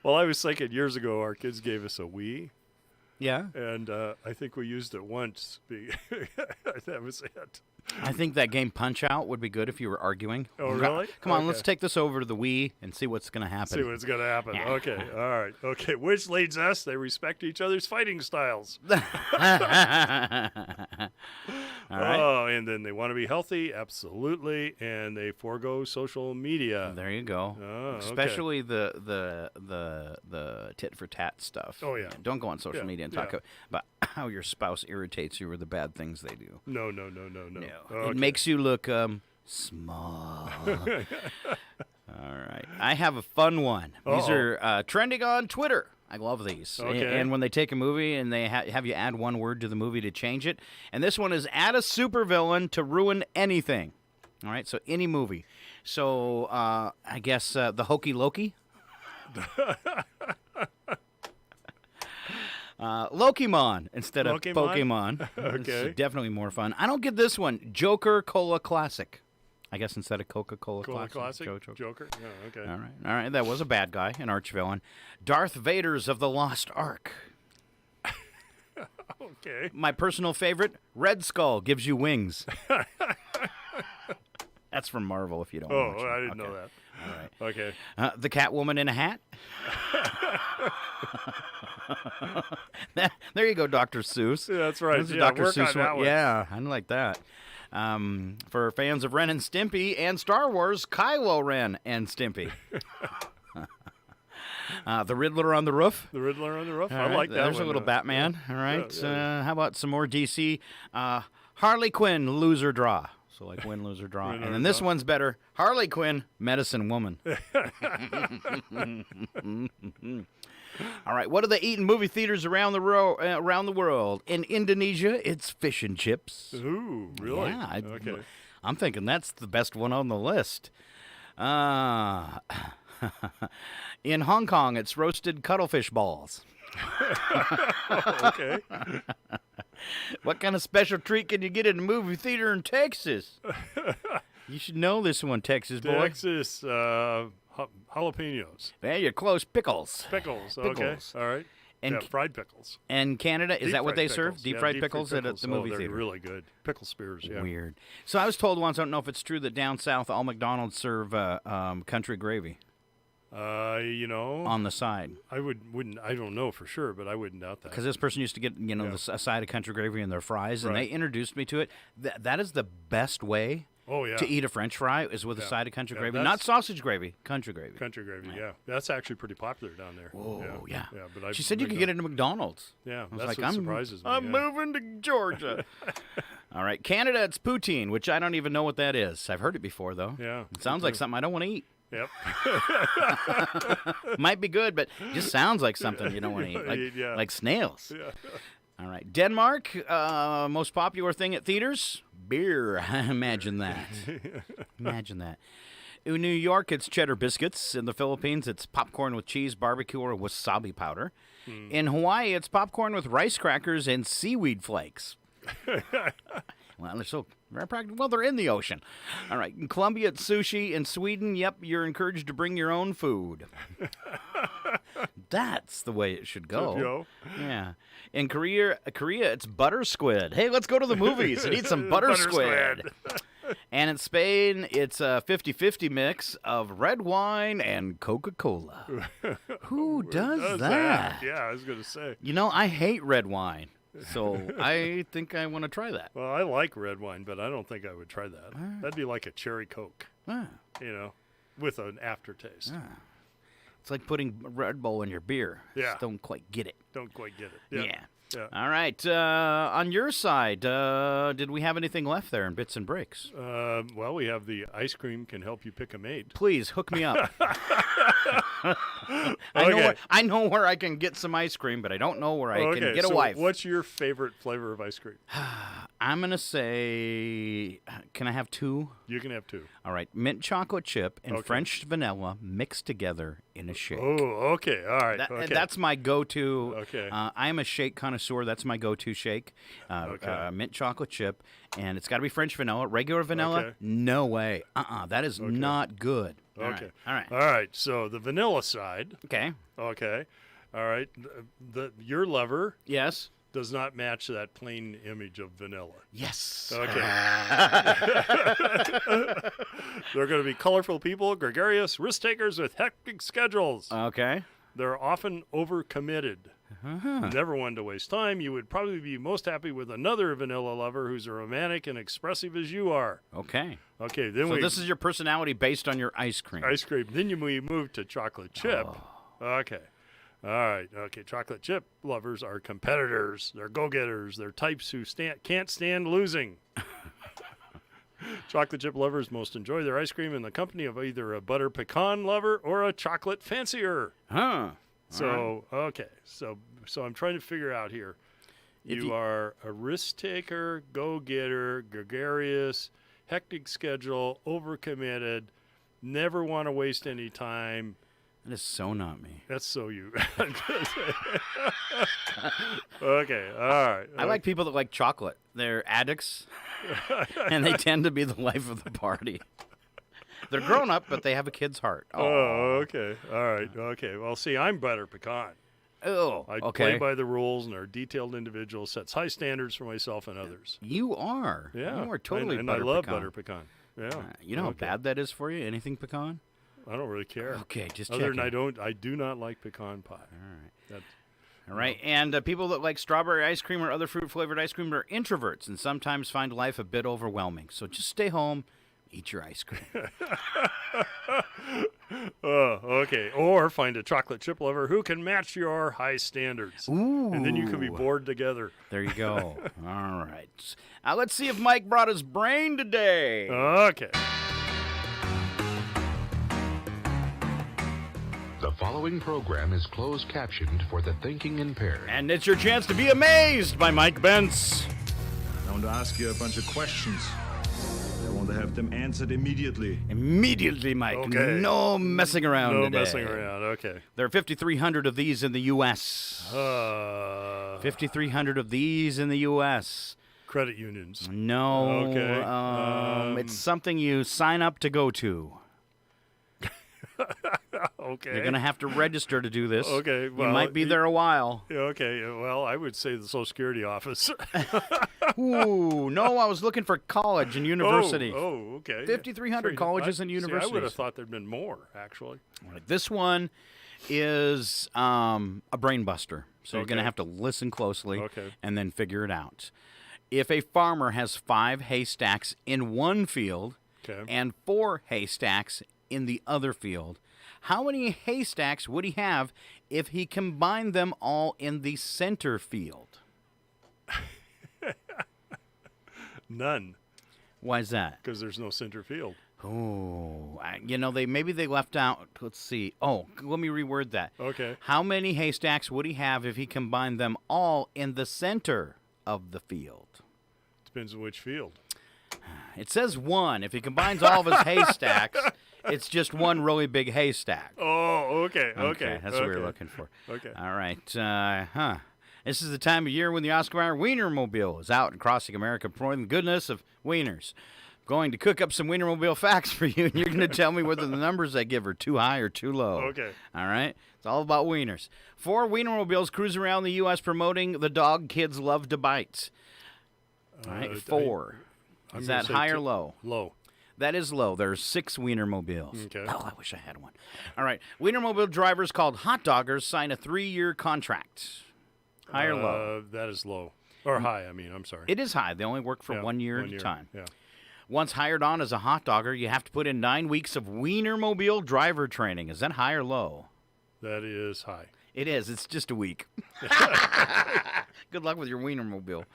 Well, I was thinking years ago our kids gave us a Wii. Yeah. And I think we used it once. That was it. I think that game Punch-Out would be good if you were arguing. Oh, really? Come on, Okay. let's take this over to the Wii and see what's going to happen. See what's going to happen. Yeah. Okay. All right. Okay. Which leads us, they respect each other's fighting styles. All right. Oh, and then they want to be healthy. Absolutely. And they forego social media. There you go. Oh, okay. Especially the tit for tat stuff. Oh, yeah. Don't go on social Yeah, media and talk yeah. about how your spouse irritates you or the bad things they do. No. No. Okay. It makes you look small. All right. I have a fun one. These are trending on Twitter. I love these. Okay. And when they take a movie and they have you add one word to the movie to change it. And this one is add a supervillain to ruin anything. All right. So any movie. So I guess the Hokey Loki. Lokimon instead of Pokemon. Okay. It's definitely more fun. I don't get this one. Joker Cola Classic. I guess instead of Coca-Cola Classic. Joker. Yeah, okay. All right. That was a bad guy, an arch-villain. Darth Vader's of the Lost Ark. Okay. My personal favorite, Red Skull gives you wings. That's from Marvel if you don't watch it. I didn't know that. All right. Okay. The Catwoman in a hat. There you go, Dr. Seuss. Yeah, that's right. There's a Yeah, Dr. work on Seuss that one. Yeah, I like that. For fans of Ren and Stimpy and Star Wars, Kylo Ren and Stimpy. The Riddler on the Roof. The Riddler on the Roof. All I right, like that there's one. a little Batman. Yeah. All right. Yeah. How about some more DC? Harley Quinn, Loser Draw. So like win, loser, draw. Win, And or then this draw. one's better. Harley Quinn, Medicine Woman. All right. What do they eat in movie theaters around the world? In Indonesia, it's fish and chips. Ooh, really? Yeah. Okay. I'm thinking that's the best one on the list. In Hong Kong, it's roasted cuttlefish balls. Okay. What kind of special treat can you get in a movie theater in Texas? You should know this one, Texas boy. Texas jalapenos. Yeah, you're close. Pickles. Pickles. Pickles. Okay. All right. And yeah, fried pickles. And Canada, is Deep that what fried they serve? pickles. Deep Yeah, fried deep pickles at pickles. the movie they're theater. really good. Pickle spears, yeah. Weird. So I was told once, I don't know if it's true, that down south all McDonald's serve country gravy on the side. I don't know for sure, but I wouldn't doubt that. Because this person used to get, a side of country gravy in their fries, and Right. they introduced me to it. That is the best way Oh, yeah. to eat a French fry is with a Yeah. side of country Yeah, gravy, that's- not sausage gravy, country gravy. Country gravy, yeah. That's actually pretty popular down there. Oh yeah. Yeah, but She said you could get it at McDonald's. Yeah, I was that's like, what surprises me. I'm yeah. moving to Georgia. All right, Canada, it's poutine, which I don't even know what that is. I've heard it before though. Yeah, It sounds me like too. something I don't want to eat. Yep. Might be good, but it just sounds like something you don't want to eat, Yeah. like snails. Yeah. All right, Denmark, most popular thing at theaters, beer. Imagine that. Imagine that. In New York, it's cheddar biscuits. In the Philippines, it's popcorn with cheese, barbecue, or wasabi powder. In Hawaii, it's popcorn with rice crackers and seaweed flakes. Well, they're so very practical. Well, they're in the ocean. All right. In Colombia, it's sushi. In Sweden, yep, you're encouraged to bring your own food. That's the way it should go. Yo. Yeah. In Korea, it's butter squid. Hey, let's go to the movies and eat some butter squid. And in Spain, it's a 50-50 mix of red wine and Coca-Cola. Who does that? Yeah, I was going to say. I hate red wine, so I think I want to try that. Well, I like red wine, but I don't think I would try that. That'd be like a cherry Coke, Ah, with an aftertaste. it's like putting Red Bull in your beer. Yeah. Just don't quite get it. Don't quite get it. Yeah. Yeah. Yeah. All right. On your side, did we have anything left there in bits and breaks? Well, we have the ice cream can help you pick a mate. Please hook me up. Okay. I know where I can get some ice cream, but I don't know where I can get a so wife. what's your favorite flavor of ice cream? I'm gonna say, can I have two? You can have two. All right, mint chocolate chip and Okay. French vanilla mixed together in a shake. Oh, okay. All right. okay. That's my go-to. Okay. I'm a shake connoisseur. That's my go-to shake. Okay. Mint chocolate chip, and it's got to be French vanilla. Regular vanilla, Okay. no way. That is not good. All right. Okay. All right. All right. So the vanilla side. Okay. Okay. All right. Your lover Yes. does not match that plain image of vanilla. Yes. Okay. They're going to be colorful people, gregarious, risk takers with hectic schedules. Okay. They're often overcommitted. Never one to waste time. You would probably be most happy with another vanilla lover who's as romantic and expressive as you are. Okay. Okay, then So we this is your personality based on your ice cream. ice cream. Then we move to chocolate chip. Oh. Okay. All right. Okay. Chocolate chip lovers are competitors. They're go-getters. They're types who can't stand losing. Chocolate chip lovers most enjoy their ice cream in the company of either a butter pecan lover or a chocolate fancier. Huh. So, okay. So I'm trying to figure out here. If You you- are a risk taker, go-getter, gregarious, hectic schedule, overcommitted, never want to waste any time. That is so not me. That's so you. Okay, all right. I like people that like chocolate. They're addicts, and they tend to be the life of the party. They're grown up, but they have a kid's heart. Oh, okay. All right. Okay. Well, see, I'm butter pecan. Oh, I okay. play by the rules and are a detailed individual, sets high standards for myself and others. You are. Yeah. You are totally and butter I love pecan. butter pecan. Yeah. You know how Okay. bad that is for you? Anything pecan? I don't really care. Okay, just Other checking. than I do not like pecan pie. All right. That's, All right, and people that like strawberry ice cream or other fruit-flavored ice cream are introverts and sometimes find life a bit overwhelming. So just stay home, eat your ice cream. Okay. Or find a chocolate chip lover who can match your high standards. Ooh. And then you can be bored together. There you go. All right. Now let's see if Mike brought his brain today. Okay. The following program is closed captioned for the thinking impaired. And it's your chance to be amazed by Mike Bentz. I want to ask you a bunch of questions. I want to have them answered immediately. Immediately, Mike. Okay. No messing around No today. messing around. Okay. There are 5,300 of these in the U.S. 5,300 of these in the U.S. Credit unions. No. Okay. It's something you sign up to go to. Okay. You're going to have to register to do this. Okay. Well, you might be there a while. Okay. Well, I would say the Social Security office. Ooh, no, I was looking for college and university. Oh, okay. 5,300 colleges and universities. See, I would have thought there'd been more, actually. All right, this one is a brain buster. So you're going to Okay. have to listen closely Okay. and then figure it out. If a farmer has 5 haystacks in one field Okay. and 4 haystacks in the other field, how many haystacks would he have if he combined them all in the center field? None, Why is that? because there's no center field. Oh, maybe they left out. Let's see. Oh, let me reword that. Okay. How many haystacks would he have if he combined them all in the center of the field? Depends on which field. It says 1. If he combines all of his haystacks, it's just one really big haystack. Oh, okay. That's what we were looking for. Okay. All right. This is the time of year when the Oscar Mayer Wienermobile is out and crossing America, pouring the goodness of wieners. Going to cook up some Wienermobile facts for you, and you're going to tell me whether the numbers I give are too high or too low. Okay. All right? It's all about wieners. 4 Wienermobiles cruise around the U.S. promoting the dog kids love to bite. All right, 4. I'm Is gonna that say high or low? Low. That is low. There's 6 Wienermobiles. Okay. Oh, I wish I had one. All right. Wienermobile drivers called hot doggers sign a 3-year contract. High or low? That is low. Or high, I'm sorry. It is high. They only work for Yeah, 1 year at a time. Yeah. Once hired on as a hot dogger, you have to put in 9 weeks of Wienermobile driver training. Is that high or low? That is high. It is. It's just a week. Good luck with your Wienermobile.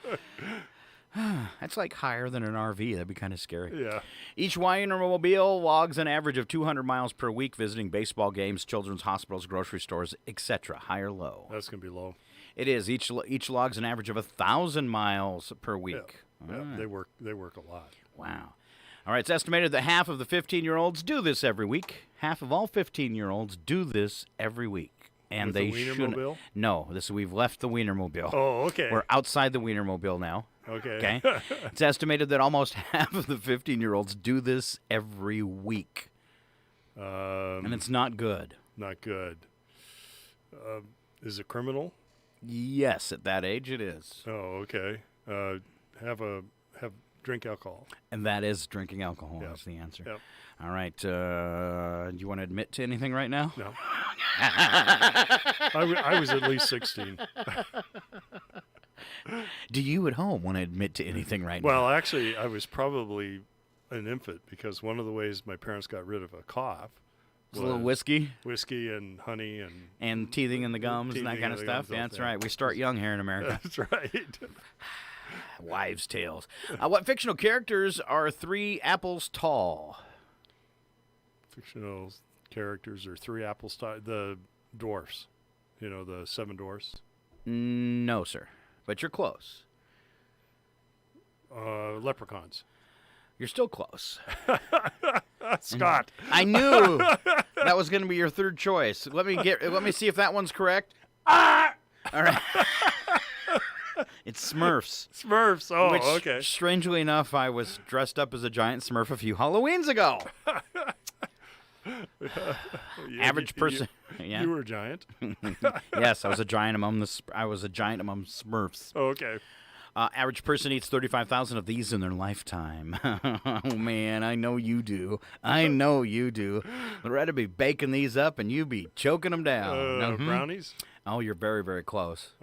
That's like higher than an RV. That'd be kind of scary. Yeah. Each Wienermobile logs an average of 200 miles per week visiting baseball games, children's hospitals, grocery stores, etc. High or low? That's going to be low. It is. Each logs an average of 1,000 miles per week. Yeah. All right. They work a lot. Wow. All right, it's estimated that half of the 15-year-olds do this every week. Half of all 15-year-olds do this every week. And With they the shouldn't. Wienermobile? No, we've left the Wienermobile. Oh, okay. We're outside the Wienermobile now. Okay. Okay? It's estimated that almost half of the 15-year-olds do this every week. And it's not good. Not good. Is it criminal? Yes, at that age it is. Oh, okay. Drink alcohol. And that is drinking alcohol Yep. is the answer. Yep. All right. Do you want to admit to anything right now? No. I was at least 16. Do you at home want to admit to anything right now? Well, actually, I was probably an infant because one of the ways my parents got rid of a cough It's a little whiskey whiskey and honey and teething in the gums and that Teething kind in of the stuff. gums, Yeah, that's yeah. right. We start young here in America. That's right. Wives' tales. What fictional characters are 3 apples tall? Fictional characters are 3 apples tall. The dwarfs. The 7 dwarfs. No, sir. But you're close. Leprechauns. You're still close. Scott. I knew that was going to be your third choice. Let me see if that one's correct. All right. It's Smurfs. Smurfs. Oh, Which, okay. strangely enough, I was dressed up as a giant Smurf a few Halloweens ago. Average person. Yeah. You were a giant. Yes, I was a giant among Smurfs. Oh, okay. Average person eats 35,000 of these in their lifetime. Oh, man, I know you do. I know you do. Loretta be baking these up, and you be choking them down. Brownies? Oh, you're very, very close.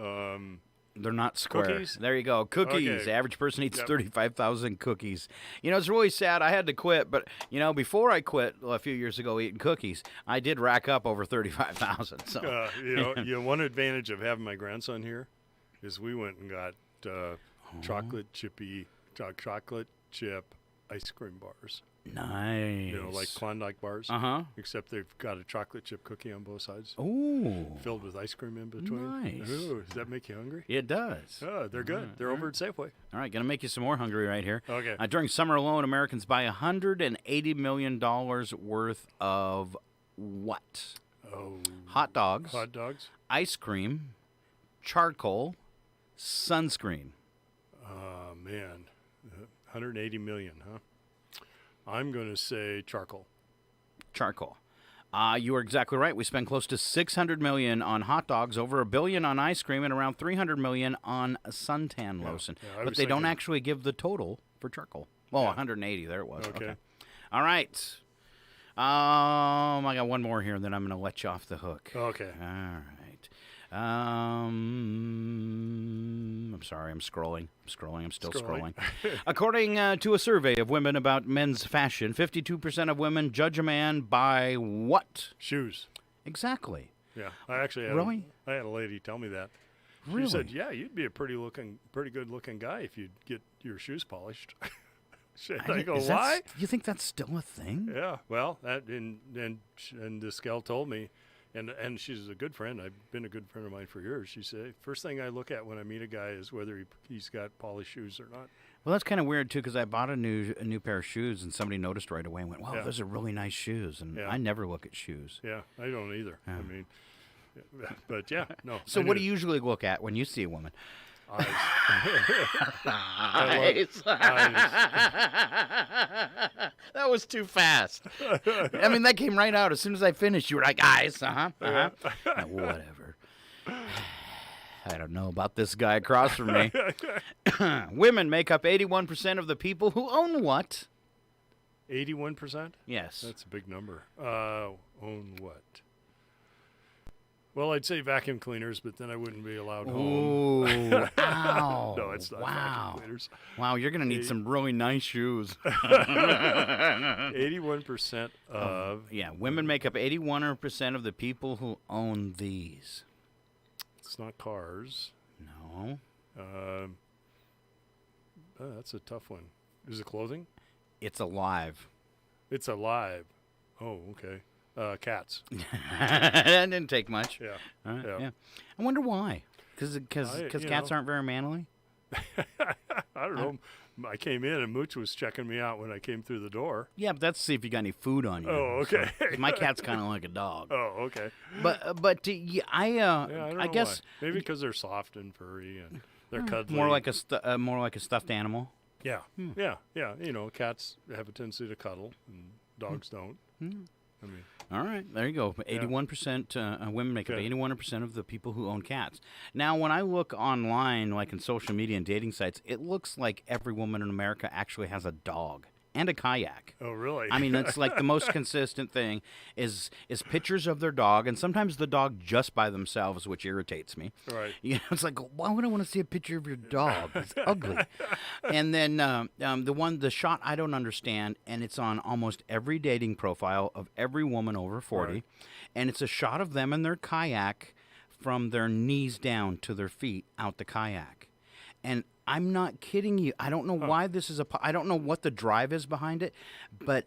They're not square. Cookies? There you go. Cookies. Okay. The average person eats Yep. 35,000 cookies. You know, it's really sad. I had to quit, but, you know, before I quit a few years ago eating cookies, I did rack up over 35,000. So. One advantage of having my grandson here is we went and got chocolate chip ice cream bars. Nice. You know, like Klondike bars. Uh-huh. Except they've got a chocolate chip cookie on both sides. Ooh. Filled with ice cream in between. Nice. Ooh, does that make you hungry? It does. Oh, they're good. They're over at Safeway. All right, going to make you some more hungry right here. Okay. During summer alone, Americans buy $180 million worth of what? Oh. Hot dogs, Hot dogs? ice cream, charcoal, sunscreen. Oh, man. 180 million, huh? I'm going to say charcoal. Charcoal. You are exactly right. We spend close to $600 million on hot dogs, over $1 billion on ice cream, and around $300 million on suntan lotion. Yeah, I but was they don't thinking- actually give the total for charcoal. Well, 180. There it was. Okay. All right. I got one more here, and then I'm going to let you off the hook. Okay. All right. I'm sorry. I'm scrolling. I'm still scrolling. According to a survey of women about men's fashion, 52% of women judge a man by what? Shoes. Exactly. Yeah. I actually had Really? I had a lady tell me that. She Really? said, "Yeah, you'd be a pretty good looking guy if you'd get your shoes polished." I go, Is that "Why?" You think that's still a thing? Yeah. Well, that and this gal told me, and she's a good friend. I've been a good friend of mine for years. She said, first thing I look at when I meet a guy is whether he's got polished shoes or not. Well, that's kind of weird too, because I bought a new pair of shoes, and somebody noticed right away and went, "Wow, Yeah. those are really nice shoes." And Yeah. I never look at shoes. Yeah, I don't either. Yeah. I mean, but yeah, no. So, I what do knew- you usually look at when you see a woman? Eyes. Eyes. Eyes. That was too fast. I mean, that came right out as soon as I finished. You were like, "Eyes, Now, whatever." I don't know about this guy across from me. Women make up 81% of the people who own what? 81%? Yes. That's a big number. Own what? Well, I'd say vacuum cleaners, but then I wouldn't be allowed home. Ooh, ow. No, it's not wow. vacuum cleaners. Wow, you're going to need some really nice shoes. 81% of... Yeah, women make up 81% of the people who own these. It's not cars. No. That's a tough one. Is it clothing? It's alive. It's alive. Oh, okay. Cats. That didn't take much. Yeah. All right, Yeah. yeah. I wonder why. Because you cats know. aren't very manly? I don't know. I came in and Mooch was checking me out when I came through the door. Yeah, but that's to see if you got any food on you. Oh, okay. So, my cat's kind of like a dog. Oh, okay. But yeah, Yeah, I don't know guess why. Maybe because they're soft and furry and they're cuddly. more like a stuffed animal. Yeah. Yeah. You know, cats have a tendency to cuddle and dogs don't. I mean, All right, there you go. 81% women make up Okay. 81% of the people who own cats. Now, when I look online, like in social media and dating sites, it looks like every woman in America actually has a dog and a kayak. oh, really? I mean, it's like the most consistent thing is pictures of their dog, and sometimes the dog just by themselves, which irritates me. Right. You know, it's like, why would I want to see a picture of your dog? It's ugly. And then the shot I don't understand, and it's on almost every dating profile of every woman over 40, Right. and it's a shot of them in their kayak from their knees down to their feet out the kayak. And I'm not kidding you. I don't know why this is I don't know what the drive is behind it, but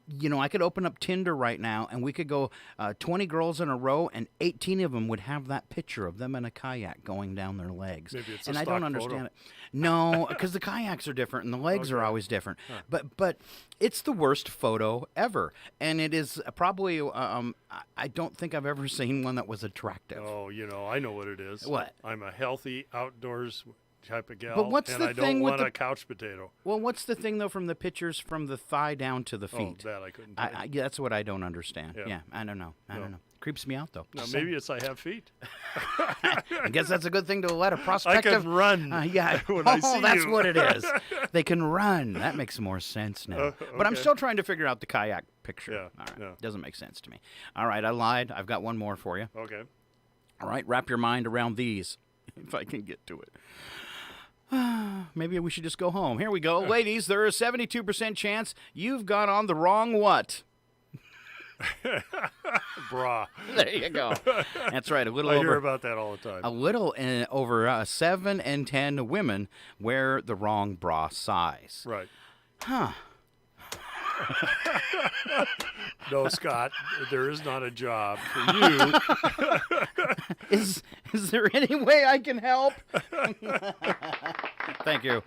you know, I could open up Tinder right now and we could go 20 girls in a row and 18 of them would have that picture of them in a kayak going down their legs. Maybe it's a and I stock don't understand photo. it. No, because the kayaks are different and the legs are always different. But it's the worst photo ever, and it is probably I don't think I've ever seen one that was attractive. Oh, you know, I know what it is. What? I'm a healthy outdoors type of gal. But what's and the I thing don't with want the- a couch potato. Well, what's the thing though from the pictures from the thigh down to the Oh, feet? that I couldn't tell you. Yeah, that's what I don't understand. Yeah. Yeah, I don't know. I No. don't know. Creeps me out though. Now, Just maybe it's I have feet. I guess that's a good thing to let a I prospective. can run Yeah. when I Oh, see that's you. what it is. They can run. That makes more sense now. But I'm okay. still trying to figure out the kayak picture. Yeah, All right. yeah. Doesn't make sense to me. All right, I lied. I've got one more for you. Okay. All right, wrap your mind around these, if I can get to it. Maybe we should just go home. Here we go. Ladies, there is a 72% chance you've got on the wrong what? Bra. There you go. That's right. A little I over, hear about that all the time. a little over 7 in 10 women wear the wrong bra size. Right. Huh. No, Scott, there is not a job for you. Is there any way I can help? Thank you.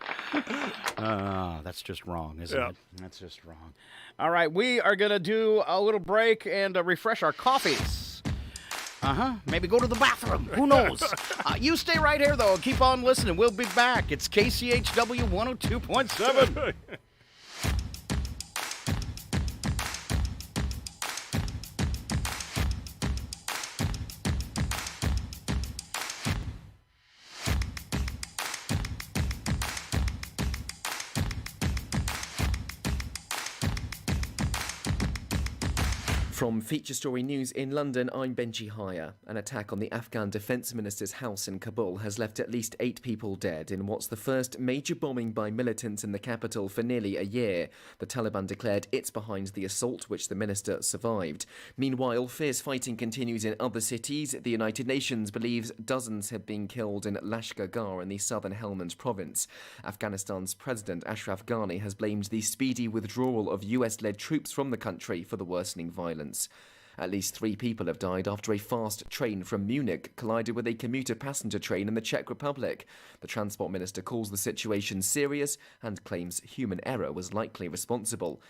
That's just wrong, isn't it? That's just wrong. All right, we are going to do a little break and refresh our coffees. Maybe go to the bathroom. Who knows? You stay right here, though. Keep on listening. We'll be back. It's KCHW 102.7. From Feature Story News in London, I'm Benji Haya. An attack on the Afghan Defence Minister's house in Kabul has left at least 8 people dead in what's the first major bombing by militants in the capital for nearly a year. The Taliban declared it's behind the assault, which the minister survived. Meanwhile, fierce fighting continues in other cities. The United Nations believes dozens have been killed in Lashkar Gah in the southern Helmand province. Afghanistan's President Ashraf Ghani has blamed the speedy withdrawal of US-led troops from the country for the worsening violence. At least 3 people have died after a fast train from Munich collided with a commuter passenger train in the Czech Republic. The transport minister calls the situation serious and claims human error was likely responsible.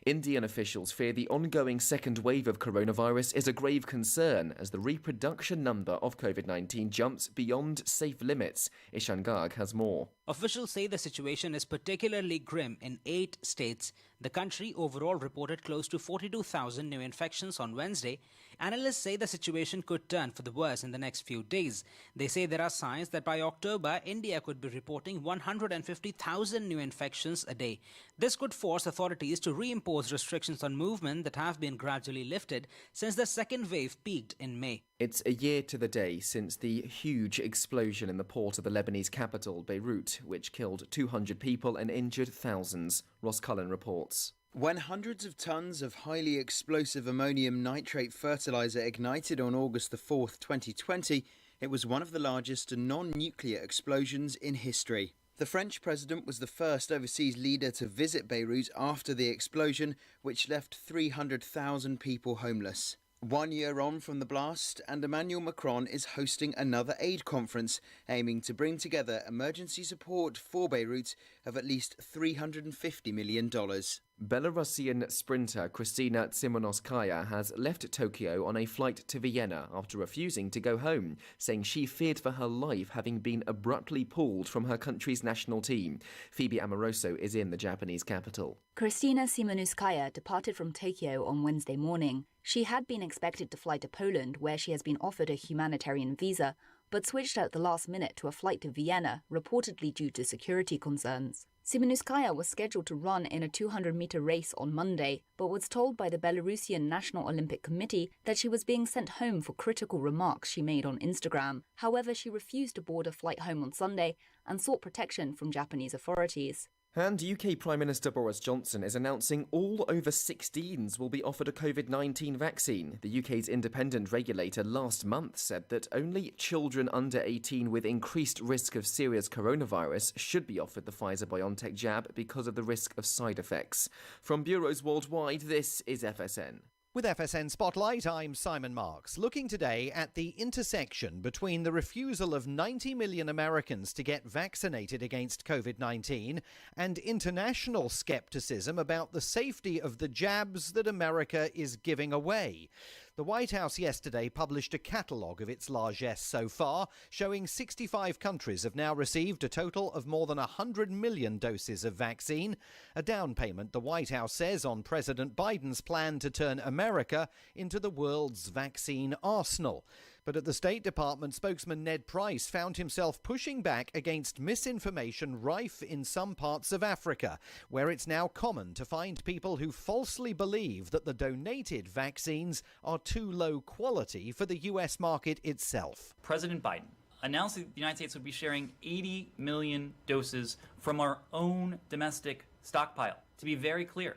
Indian officials fear the ongoing second wave of coronavirus is a grave concern as the reproduction number of COVID-19 jumps beyond safe limits. Ishan Garg has more. Officials say the situation is particularly grim in 8 states. The country overall reported close to 42,000 new infections on Wednesday. Analysts say the situation could turn for the worse in the next few days. They say there are signs that by October, India could be reporting 150,000 new infections a day. This could force authorities to reimpose restrictions on movement that have been gradually lifted since the second wave peaked in May. It's a year to the day since the huge explosion in the port of the Lebanese capital, Beirut, which killed 200 people and injured thousands. Ross Cullen reports. When hundreds of tons of highly explosive ammonium nitrate fertilizer ignited on August the 4th, 2020, it was one of the largest non-nuclear explosions in history. The French president was the first overseas leader to visit Beirut after the explosion, which left 300,000 people homeless. 1 year on from the blast, and Emmanuel Macron is hosting another aid conference aiming to bring together emergency support for Beirut of at least $350 million. Belarusian sprinter Kristina Tsimanouskaya has left Tokyo on a flight to Vienna after refusing to go home, saying she feared for her life having been abruptly pulled from her country's national team. Phoebe Amoroso is in the Japanese capital. Kristina Tsimanouskaya departed from Tokyo on Wednesday morning. She had been expected to fly to Poland, where she has been offered a humanitarian visa, but switched at the last minute to a flight to Vienna, reportedly due to security concerns. Tsimanouskaya was scheduled to run in a 200-meter race on Monday, but was told by the Belarusian National Olympic Committee that she was being sent home for critical remarks she made on Instagram. However, she refused to board a flight home on Sunday and sought protection from Japanese authorities. And UK Prime Minister Boris Johnson is announcing all over 16s will be offered a COVID-19 vaccine. The UK's independent regulator last month said that only children under 18 with increased risk of serious coronavirus should be offered the Pfizer-BioNTech jab because of the risk of side effects. From bureaus worldwide, this is FSN. With FSN Spotlight, I'm Simon Marks, looking today at the intersection between the refusal of 90 million Americans to get vaccinated against COVID-19 and international skepticism about the safety of the jabs that America is giving away. The White House yesterday published a catalogue of its largesse so far, showing 65 countries have now received a total of more than 100 million doses of vaccine, a down payment, the White House says, on President Biden's plan to turn America into the world's vaccine arsenal. But at the State Department, spokesman Ned Price found himself pushing back against misinformation rife in some parts of Africa, where it's now common to find people who falsely believe that the donated vaccines are too low quality for the US market itself. President Biden announced that the United States would be sharing 80 million doses from our own domestic stockpile. To be very clear,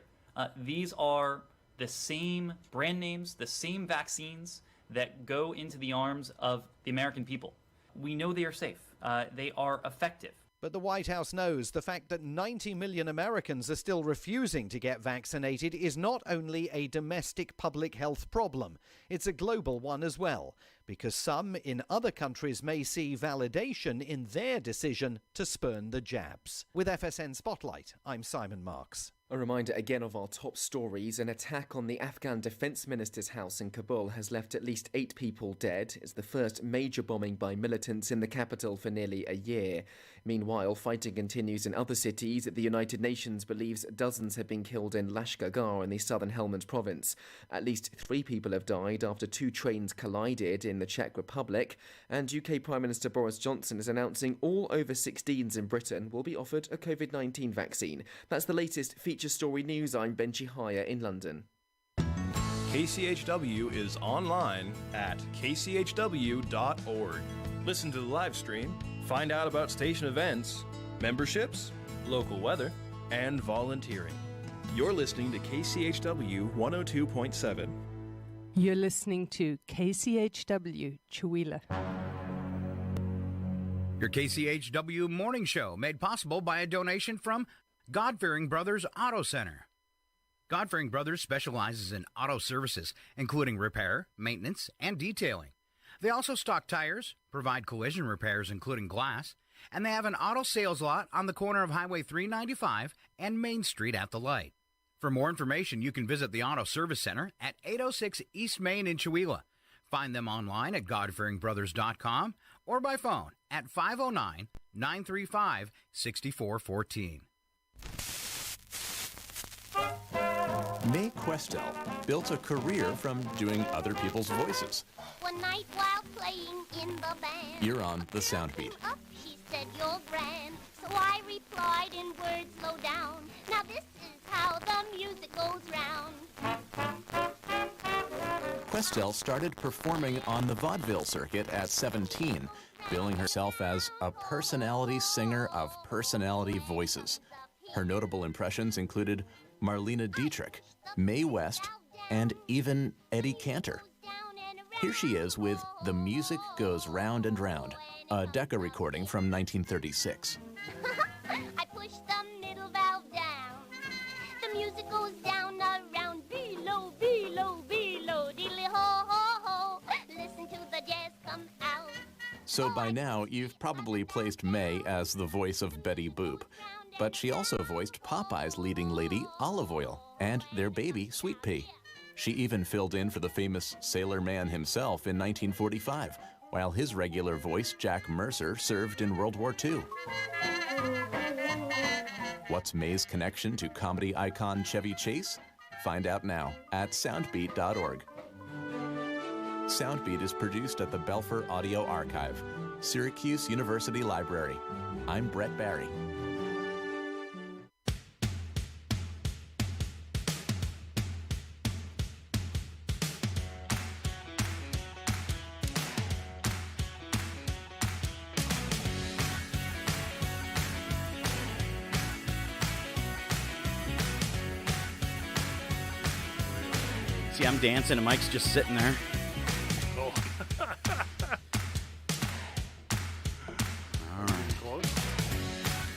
these are the same brand names, the same vaccines that go into the arms of the American people. We know they are safe. They are effective. But the White House knows the fact that 90 million Americans are still refusing to get vaccinated is not only a domestic public health problem, it's a global one as well, because some in other countries may see validation in their decision to spurn the jabs. With FSN Spotlight, I'm Simon Marks. A reminder again of our top stories. An attack on the Afghan Defence Minister's house in Kabul has left at least 8 people dead. It's the first major bombing by militants in the capital for nearly a year. Meanwhile, fighting continues in other cities. The United Nations believes dozens have been killed in Lashkar in the southern Helmand province. At least 3 people have died after 2 trains collided in the Czech Republic. And UK Prime Minister Boris Johnson is announcing all over 16s in Britain will be offered a COVID-19 vaccine. That's the latest feature story news. I'm Benji Hire in London. KCHW is online at kchw.org. Listen to the live stream, find out about station events, memberships, local weather, and volunteering. You're listening to KCHW 102.7. You're listening to KCHW Chihuahua. Your KCHW morning show made possible by a donation from God-Fearing Brothers Auto Center. God-Fearing Brothers specializes in auto services, including repair, maintenance, and detailing. They also stock tires, provide collision repairs, including glass, and they have an auto sales lot on the corner of Highway 395 and Main Street at the light. For more information, you can visit the Auto Service Center at 806 East Main in Chihuahua. Find them online at godfearingbrothers.com or by phone at 509-935-6414. Mae Questel built a career from doing other people's voices. One night while playing in the band, You're on the Soundbeat. up, she said, "You're grand." So I replied in words low down. Now this is how the music goes round. Questel started performing on the vaudeville circuit at 17, billing herself as a personality singer of personality voices. Her notable impressions included Marlene Dietrich, Mae West, and even Eddie Cantor. Here she is with The Music Goes Round and Round, a Decca recording from 1936. I push the middle valve down. The music goes down around. Below, below, below. Diddly ho, ho, ho. Listen to the jazz come out. So by now, you've probably placed Mae as the voice of Betty Boop. But she also voiced Popeye's leading lady, Olive Oil, and their baby, Sweet Pea. She even filled in for the famous Sailor Man himself in 1945, while his regular voice, Jack Mercer, served in World War II. What's Mae's connection to comedy icon Chevy Chase? Find out now at soundbeat.org. Soundbeat is produced at the Belfer Audio Archive, Syracuse University Library. I'm Brett Barry. See, I'm dancing and Mike's just sitting there. Oh.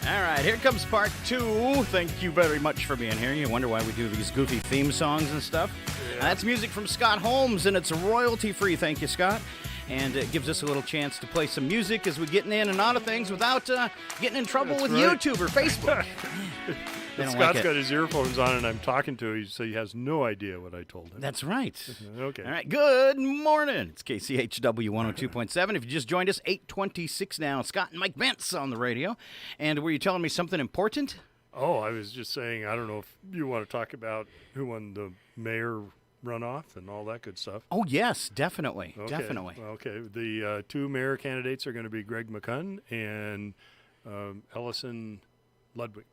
All right, here comes part 2. Thank you very much for being here. You wonder why we do these goofy theme songs and stuff. Yeah. That's music from Scott Holmes, and it's royalty-free. Thank you, Scott. And it gives us a little chance to play some music as we get in and out of things without getting in trouble That's with right. YouTube or Facebook. They don't Scott's like it. got his earphones on, and I'm talking to him, so he has no idea what I told him. That's right. Okay. All right, good morning. It's KCHW 102.7. If you just joined us, 8:26 now. Scott and Mike Bentz on the radio. And were you telling me something important? Oh, I was just saying, I don't know if you want to talk about who won the mayor runoff and all that good stuff. Oh, yes, definitely. Okay. Definitely. Okay. The two mayor candidates are going to be Greg McCunn and Ellison Ludwig.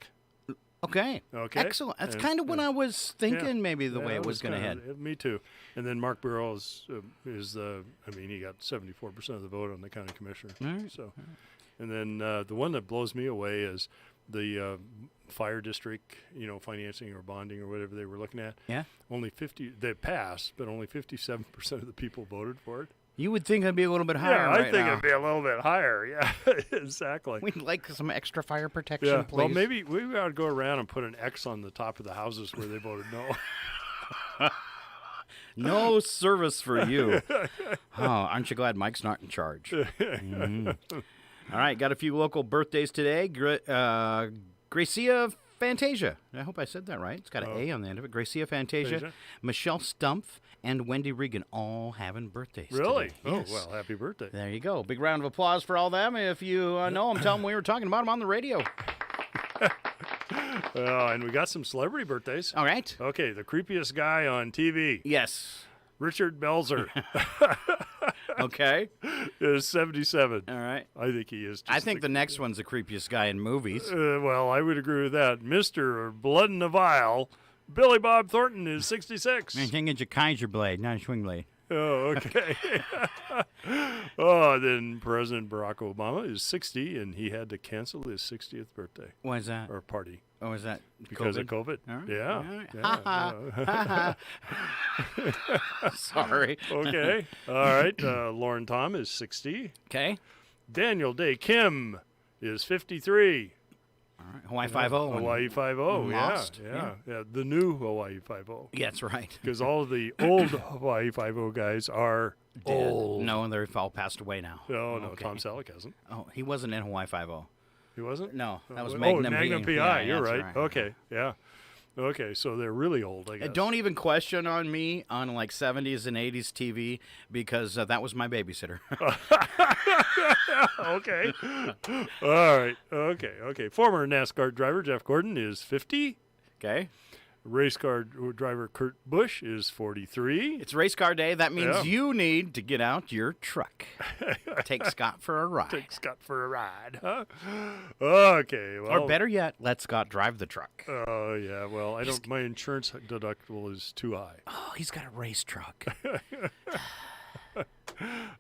Okay. Excellent. That's kind of what I was thinking, maybe the way it was going to head. Me too. And then Mark Burrows is he got 74% of the vote on the county commissioner. Right. So, and then the one that blows me away is the fire district, financing or bonding or whatever they were looking at. Yeah. Only 50, they passed, but only 57% of the people voted for it. You would think it'd be a little bit higher. I think it'd be a little bit higher. Yeah, exactly. We'd like some extra fire protection, Yeah. please. Well, maybe we ought to go around and put an X on the top of the houses where they voted no. No service for you. Oh, aren't you glad Mike's not in charge? Mhm. All right, got a few local birthdays today. Gracia Fantasia. I hope I said that right. It's got an A on the end of it. Gracia Fantasia, Michelle Stumpf, and Wendy Regan all having birthdays Really? today. Oh, Yes. well, happy birthday. There you go. Big round of applause for all them. If you know them, tell them we were talking about them on the radio. And we got some celebrity birthdays. All right. Okay, the creepiest guy on TV. Yes. Richard Belzer. Okay. Is 77. All right. I think he is. I think the next one's the creepiest guy in movies. Well, I would agree with that. Mr. Blood in the Vial, Billy Bob Thornton is 66. I think it's a Kaiser blade, not a swing blade. Oh, okay. Then President Barack Obama is 60, and he had to cancel his 60th birthday. Why is that? Or party. Oh, is that because of COVID? All right. Yeah. All right. Yeah. Sorry. Okay. All right. Lauren Tom is 60. Okay. Daniel Day Kim is 53. All right. Hawaii 5-0. Hawaii 5-0. Lost. Yeah. The new Hawaii 5-0. Yeah, that's right. Because all the old Hawaii 5-0 guys are Dead. old. No, they're all passed away now. No, Okay. Tom Selleck hasn't. Oh, he wasn't in Hawaii 5-0. He wasn't? No, that was Magnum Magnum PI. PI. You're That's right. Okay. Yeah. Okay. So they're really old, I guess. Don't even question on me on like 70s and 80s TV because that was my babysitter. Okay. All right. Okay. Former NASCAR driver Jeff Gordon is 50. Okay. Race car driver Kurt Busch is 43. It's race car day. That means you need to get out your truck. Take Scott for a ride. Take Scott for a ride, huh? Okay. Well, Or better yet, let Scott drive the truck. Oh, yeah. Well, my insurance deductible is too high. Oh, he's got a race truck.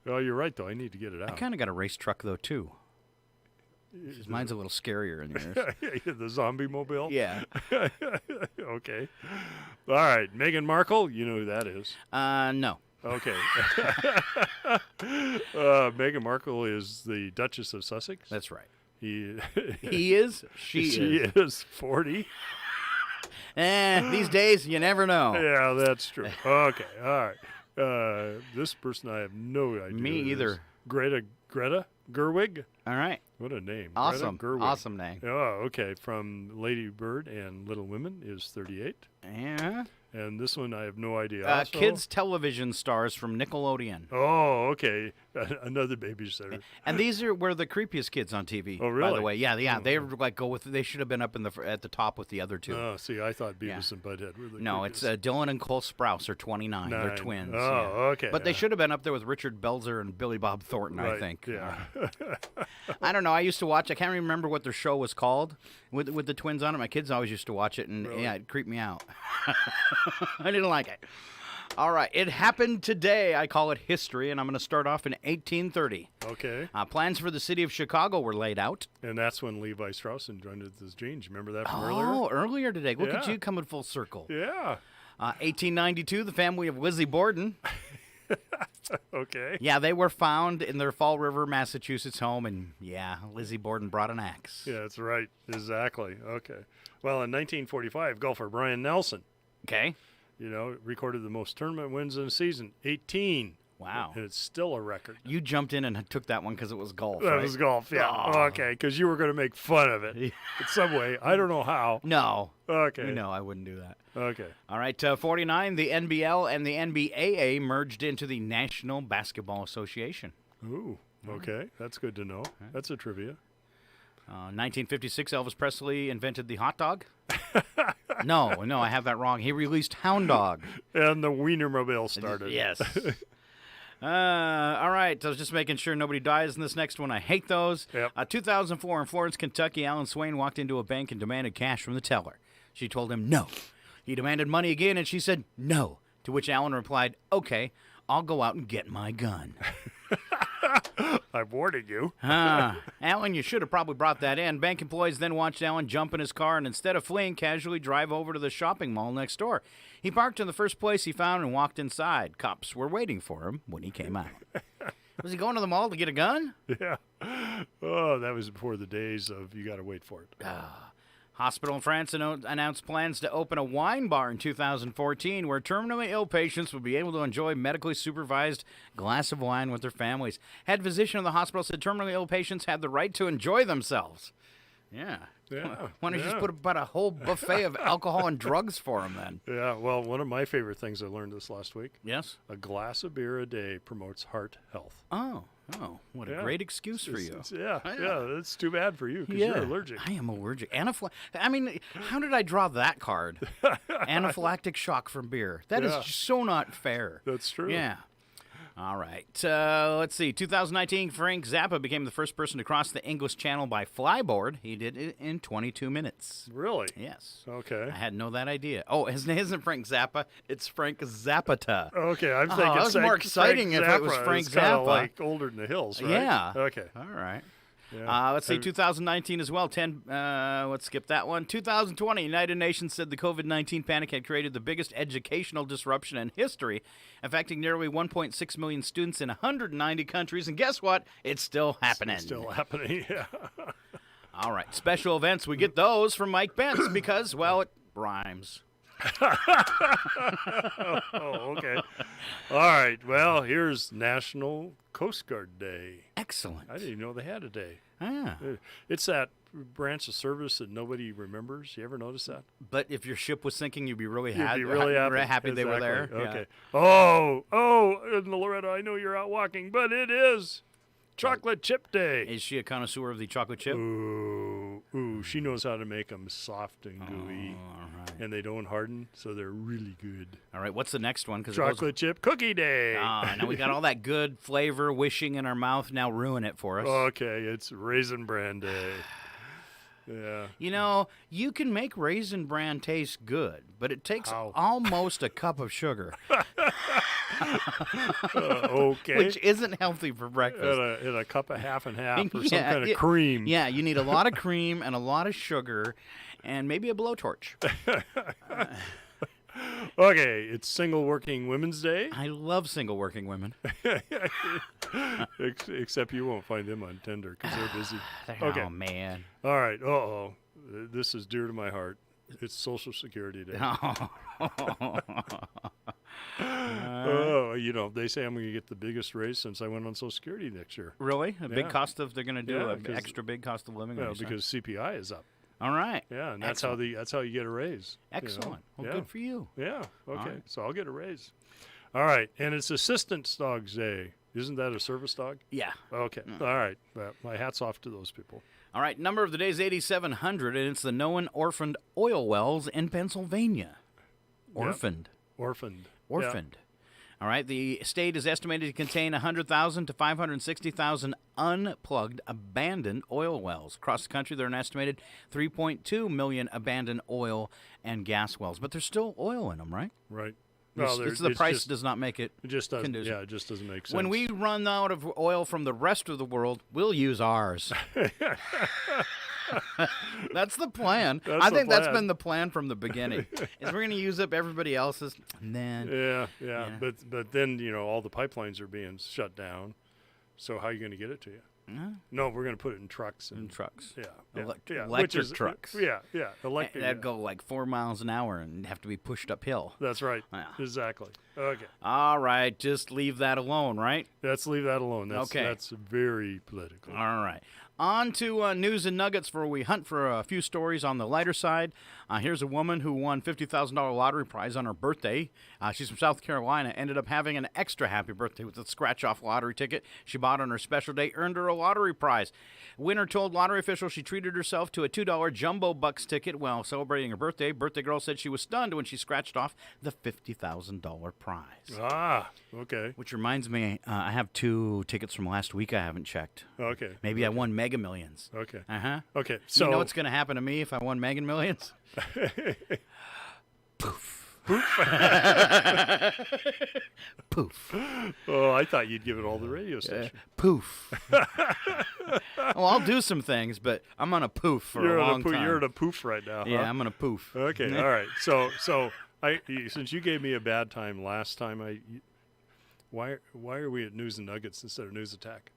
Well, you're right, though. I need to get it out. I kind of got a race truck, though, too. Mine's a little scarier than yours. The zombie mobile? Yeah. Okay. All right. Meghan Markle, you know who that is. No. Okay. Meghan Markle is the Duchess of Sussex. That's right. He is? She is 40. These days, you never know. Yeah, that's true. Okay. All right. This person I have no idea. Me who it either. is. Greta Gerwig. All right. What a name. Awesome. Greta Gerwig. Awesome name. Oh, okay. From Lady Bird and Little Women is 38. Yeah. And this one I have no idea. Also. Kids television stars from Nickelodeon. Oh, okay. Another babysitter. And these were the creepiest kids on TV. Oh, really? By the way, yeah. They were like they should have been up at the top with the other two. Oh, see, I thought Beavis and Butthead were the No, creepiest. it's Dylan and Cole Sprouse are 29. They're twins. Oh, yeah. okay. But they should have been up there with Richard Belzer and Billy Bob Thornton, I Right, think. yeah. I don't know. I used to watch. I can't remember what their show was called with the twins on it. My kids always used to watch it, and yeah, it creeped me out. I didn't like it. All right, it happened today. I call it history, and I'm going to start off in 1830. Okay. Plans for the city of Chicago were laid out. And that's when Levi Strauss invented his jeans. Remember that from earlier? Oh, earlier today. Look at Yeah. you coming full circle. Yeah. 1892, the family of Lizzie Borden. Okay. Yeah, they were found in their Fall River, Massachusetts home, and yeah, Lizzie Borden brought an axe. Yeah, that's right. Exactly. Okay. Well, in 1945, golfer Brian Nelson. Okay. Recorded the most tournament wins in a season, 18. Wow. And it's still a record. You jumped in and took that one because it was golf, That right? was golf, yeah. Oh. Okay, because you were going to make fun of it in some way. I don't know how. No. Okay. No, I wouldn't do that. Okay. All right, 49, the NBL and the NBAA merged into the National Basketball Association. Ooh, okay. That's good to know. That's a trivia. 1956, Elvis Presley invented the hot dog. No, I have that wrong. He released Hound Dog. And the Wienermobile started. Yes. All right, so I was just making sure nobody dies in this next one. I hate those. Yep. 2004 in Florence, Kentucky, Alan Swain walked into a bank and demanded cash from the teller. She told him no. He demanded money again, and she said no, to which Alan replied, okay, I'll go out and get my gun. I'm warning you. Alan, you should have probably brought that in. Bank employees then watched Alan jump in his car and instead of fleeing, casually drive over to the shopping mall next door. He parked in the first place he found and walked inside. Cops were waiting for him when he came out. Was he going to the mall to get a gun? Yeah. Oh, that was before the days of you got to wait for it. Hospital in France announced plans to open a wine bar in 2014 where terminally ill patients would be able to enjoy medically supervised glass of wine with their families. Head physician of the hospital said terminally ill patients had the right to enjoy themselves. Yeah. Why don't you just put about a whole buffet of alcohol and drugs for them then? Yeah, well, one of my favorite things I learned this last week. Yes? A glass of beer a day promotes heart health. Oh, what a great excuse for you. Yeah, that's too bad for you because you're allergic. I am allergic. I mean, how did I draw that card? Anaphylactic shock from beer. That is so not fair. That's true. Yeah. All right. Let's see. 2019, Frank Zappa became the first person to cross the English Channel by flyboard. He did it in 22 minutes. Really? Yes. Okay. I had that idea. Oh, his name isn't Frank Zappa. It's Frank Zappata. Okay, I'm thinking that was more exciting if it was Frank Zappa. Like older than the hills, right? Yeah. Okay. All right. Yeah. Let's see, 2019 as well. Let's skip that one. 2020, United Nations said the COVID-19 panic had created the biggest educational disruption in history, affecting nearly 1.6 million students in 190 countries. And guess what? It's still happening. It's still happening, yeah. All right, special events. We get those from Mike Bentz because, well, it rhymes. Oh, okay. All right. Well, here's National Coast Guard Day. Excellent. I didn't even know they had a day. Ah. It's that branch of service that nobody remembers. You ever notice that? But if your ship was sinking, you'd be really happy. happy they were there. Okay. Yeah. Oh, and Loretta, I know you're out walking, but it is Chocolate Chip Day. Is she a connoisseur of the chocolate chip? Ooh, she knows how to make them soft and gooey. All right. And they don't harden, so they're really good. All right, what's the next one? Chocolate Chip Cookie Day. Now we got all that good flavor wishing in our mouth. Now ruin it for us. Okay, it's Raisin Bran Day. Yeah. You know, you can make Raisin Bran taste good, but it takes almost a cup of sugar. Okay. Which isn't healthy for breakfast. In a cup of half and half or some kind of cream. Yeah, you need a lot of cream and a lot of sugar and maybe a blowtorch. Okay, it's Single Working Women's Day. I love single working women. Except you won't find them on Tinder because they're busy. Okay. Oh, man. All right. This is dear to my heart. It's Social Security Day. They say I'm going to get the biggest raise since I went on Social Security next year. Really? They're going to do an extra big cost of living? Yeah, because CPI is up. All right. Yeah, and that's how you get a raise. Excellent. Well, good for you. Yeah. Okay. Right. So I'll get a raise. All right, and it's Assistance Dogs Day. Isn't that a service dog? Yeah. Okay. All right. My hat's off to those people. All right. Number of the day is 8,700, and it's the known orphaned oil wells in Pennsylvania. Orphaned. Yep. Orphaned. Yeah. All right, the state is estimated to contain 100,000 to 560,000 unplugged abandoned oil wells. Across the country, there are an estimated 3.2 million abandoned oil and gas wells. But there's still oil in them, right? Right. The price does not make it conducive. Yeah, it just doesn't make sense. When we run out of oil from the rest of the world, we'll use ours. That's the plan. I think that's been the plan from the beginning. Is we're going to use up everybody else's, and then yeah. But then all the pipelines are being shut down. So how are you going to get it to you? No, we're going to put it in trucks. Yeah. Electric trucks. Yeah. Electric. That'd go like 4 miles an hour and have to be pushed uphill. That's right. Yeah. Exactly. Okay. All right. Just leave that alone, right? Let's leave that alone. That's very political. All right. On to news and nuggets where we hunt for a few stories on the lighter side. Here's a woman who won $50,000 lottery prize on her birthday. She's from South Carolina, ended up having an extra happy birthday with a scratch-off lottery ticket she bought on her special day, earned her a lottery prize. Winner told lottery officials she treated herself to a $2 Jumbo Bucks ticket while celebrating her birthday. Birthday girl said she was stunned when she scratched off the $50,000 prize. Ah, okay. Which reminds me, I have 2 tickets from last week I haven't checked. Okay. Maybe I won Mega Millions. Okay. Uh-huh. Okay, so... You know what's going to happen to me if I won Mega Millions? Poof. Poof. Poof. Oh, I thought you'd give it all the radio station. Poof. Well, I'll do some things, but I'm on a poof for a long time. You're in a poof right now, huh? Yeah, I'm on a poof. Okay, all right. So since you gave me a bad time last time, why are we at News and Nuggets instead of News Attack?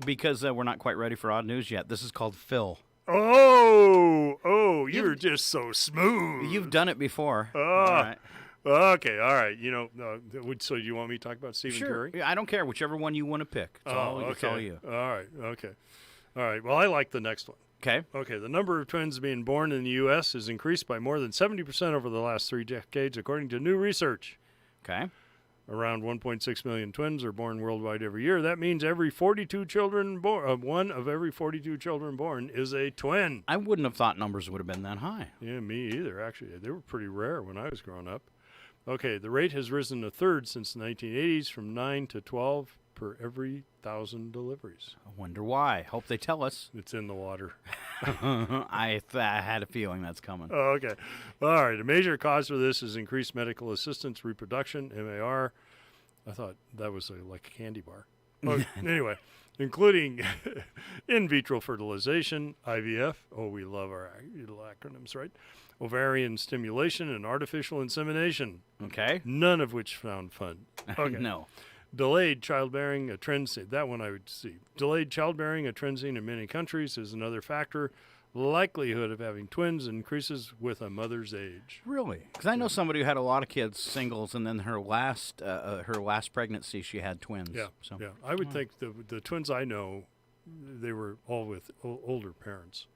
Because we're not quite ready for odd news yet. This is called Phil. Oh, you're just so smooth. You've done it before. All right. Okay, all right. So you want me to talk about Stephen Curry? Sure. I don't care. Whichever one you want to pick. It's all you. All right, okay. All right, well, I like the next one. Okay. Okay, the number of twins being born in the U.S. has increased by more than 70% over the last 3 decades, according to new research. Okay. Around 1.6 million twins are born worldwide every year. That means every 42 children born, one of every 42 children born is a twin. I wouldn't have thought numbers would have been that high. Yeah, me either, actually. They were pretty rare when I was growing up. Okay, the rate has risen a third since the 1980s, from 9 to 12 per every 1,000 deliveries. I wonder why. Hope they tell us. It's in the water. I had a feeling that's coming. Oh, okay. All right. A major cause for this is increased medical assistance reproduction, MAR. I thought that was like a candy bar. Oh, anyway, including in vitro fertilization, IVF. Oh, we love our little acronyms, right? Ovarian stimulation and artificial insemination. Okay. None of which found fun. Okay. No. Delayed childbearing, a trend. That one I would see. Delayed childbearing, a trend seen in many countries, is another factor. Likelihood of having twins increases with a mother's age. Really? Because I know somebody who had a lot of kids, singles, and then her last pregnancy, she had twins. Yeah, so. yeah. I would think the twins I know, they were all with older parents.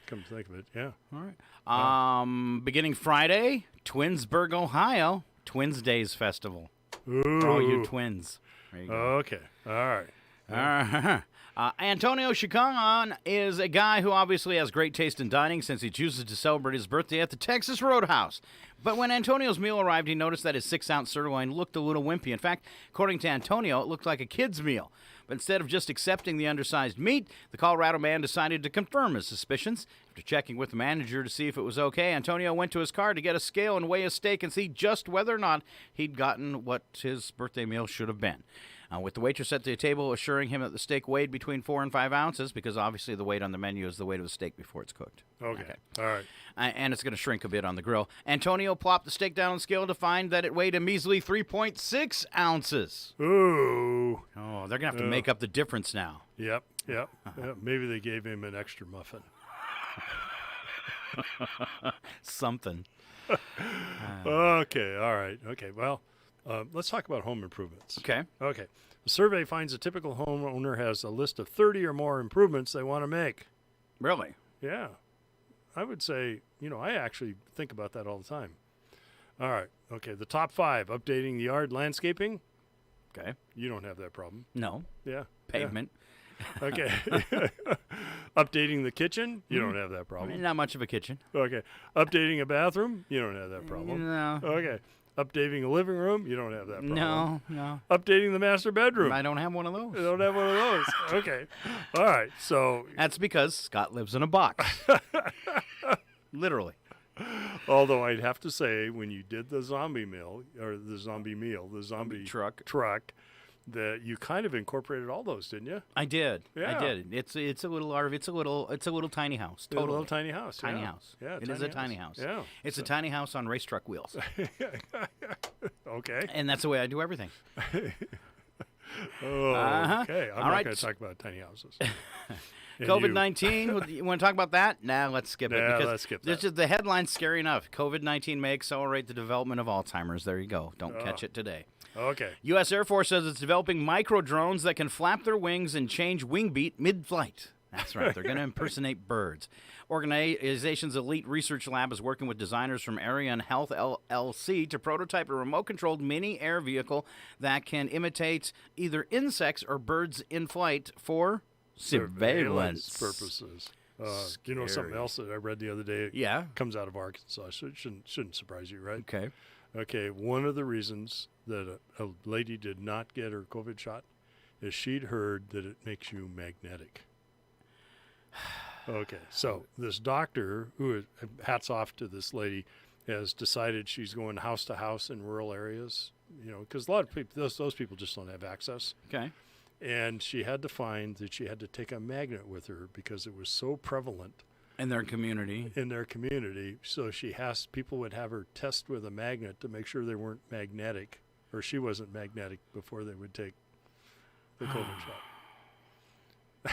Come to think of it, yeah. All right. Beginning Friday, Twinsburg, Ohio, Twins Days Festival. Ooh. For all you twins. There you go. Okay. All right. Antonio Chacon is a guy who obviously has great taste in dining since he chooses to celebrate his birthday at the Texas Roadhouse. But when Antonio's meal arrived, he noticed that his 6-ounce sirloin looked a little wimpy. In fact, according to Antonio, it looked like a kid's meal. But instead of just accepting the undersized meat, the Colorado man decided to confirm his suspicions. After checking with the manager to see if it was okay, Antonio went to his car to get a scale and weigh his steak and see just whether or not he'd gotten what his birthday meal should have been. With the waitress at the table assuring him that the steak weighed between 4 and 5 ounces, because obviously the weight on the menu is the weight of the steak before it's cooked. Okay. All right. And it's going to shrink a bit on the grill. Antonio plopped the steak down on the scale to find that it weighed a measly 3.6 ounces. Ooh. Oh, they're going to have to make up the difference now. Yep. Yeah, maybe they gave him an extra muffin. Something. Okay. All right. Okay. Well, let's talk about home improvements. Okay. Okay. The survey finds a typical homeowner has a list of 30 or more improvements they want to make. Really? Yeah. I would say, I actually think about that all the time. All right. Okay. The top 5, updating the yard, landscaping. Okay. You don't have that problem. No. Yeah. Pavement. Yeah. Okay. Updating the kitchen. You don't have that problem. Not much of a kitchen. Okay. Updating a bathroom. You don't have that problem. No. Okay. Updating a living room. You don't have that problem. No. Updating the master bedroom. I don't have one of those. You don't have one of those. Okay. All right. So that's because Scott lives in a box. Literally. Although I'd have to say, when you did the zombie meal, the zombie truck, that you kind of incorporated all those, didn't you? I did. Yeah. I did. It's a little RV. It's a little tiny house. Totally. A little tiny house. Tiny yeah. house. Yeah. It is a tiny house. Yeah. It's a tiny house on race truck wheels. Okay. And that's the way I do everything. Okay. I'm not going to talk about tiny houses. COVID-19, you want to talk about that? Nah, let's skip it. Yeah, Because let's skip that. the headline's scary enough. COVID-19 may accelerate the development of Alzheimer's. There you go. Don't catch it today. Okay. U.S. Air Force says it's developing micro drones that can flap their wings and change wing beat mid-flight. That's right. They're going to impersonate birds. Organization's elite research lab is working with designers from Ariane Health LLC to prototype a remote-controlled mini air vehicle that can imitate either insects or birds in flight for surveillance purposes. You know something else that I read the other day? Yeah. Comes out of Arkansas, so it shouldn't surprise you, right? Okay. Okay, one of the reasons that a lady did not get her COVID shot is she'd heard that it makes you magnetic. Okay, so this doctor, who, hats off to this lady, has decided she's going house to house in rural areas, you know, because a lot of people, those people just don't have access. Okay. And she had to find that she had to take a magnet with her because it was so prevalent in their community. So people would have her test with a magnet to make sure they weren't magnetic, or she wasn't magnetic before they would take the COVID shot.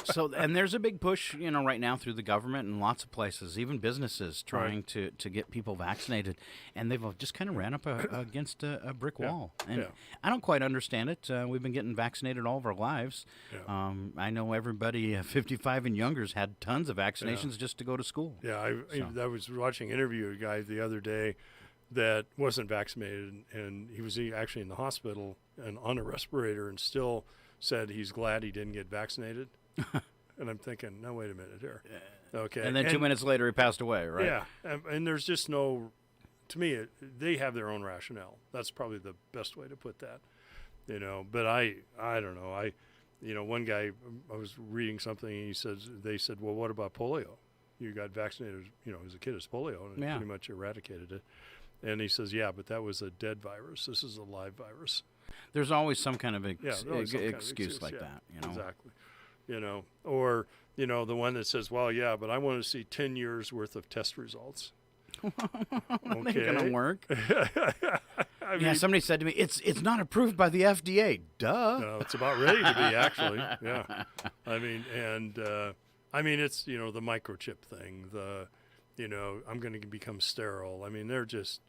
So, and there's a big push, you know, right now through the government and lots of places, even businesses trying to get people vaccinated, and they've just kind of ran up against a brick wall. And I don't quite understand it. We've been getting vaccinated all of our lives. I know everybody 55 and younger's had tons of vaccinations just to go to school. Yeah, I was watching an interview with a guy the other day that wasn't vaccinated, and he was actually in the hospital and on a respirator, and still said he's glad he didn't get vaccinated. And I'm thinking, no, wait a minute here. Okay. And then 2 minutes later, he passed away, right? Yeah. And there's just no, to me, they have their own rationale. That's probably the best way to put that, you know. But I don't know. One guy, I was reading something, and they said, well, what about polio? You got vaccinated, you know, as a kid as polio, and it pretty much eradicated it. And he says, yeah, but that was a dead virus. This is a live virus. There's always some kind of excuse like that, you know. Exactly. You know, or, you know, the one that says, well, yeah, but I want to see 10 years worth of test results. Ain't gonna work. I mean, somebody said to me, it's not approved by the FDA. Duh. No, it's about ready to be, actually. Yeah. I mean, and it's, you know, the microchip thing, you know, I'm going to become sterile. I mean, they're just,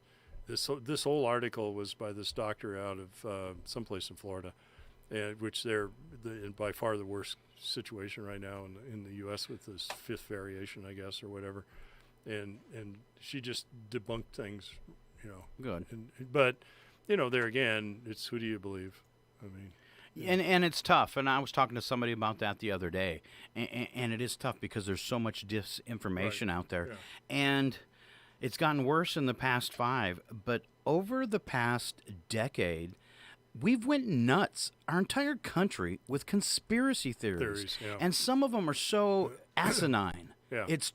this whole article was by this doctor out of someplace in Florida, which they're by far the worst situation right now in the U.S. with this fifth variation, I guess, or whatever. And she just debunked things, you know. Good. But, you know, there again, it's who do you believe? I mean. And it's tough. And I was talking to somebody about that the other day. And it is tough because there's so much disinformation out there. Yeah. And it's gotten worse in the past 5. But over the past decade, we've went nuts, our entire country, with conspiracy theories. And some of them are so asinine. Yeah. It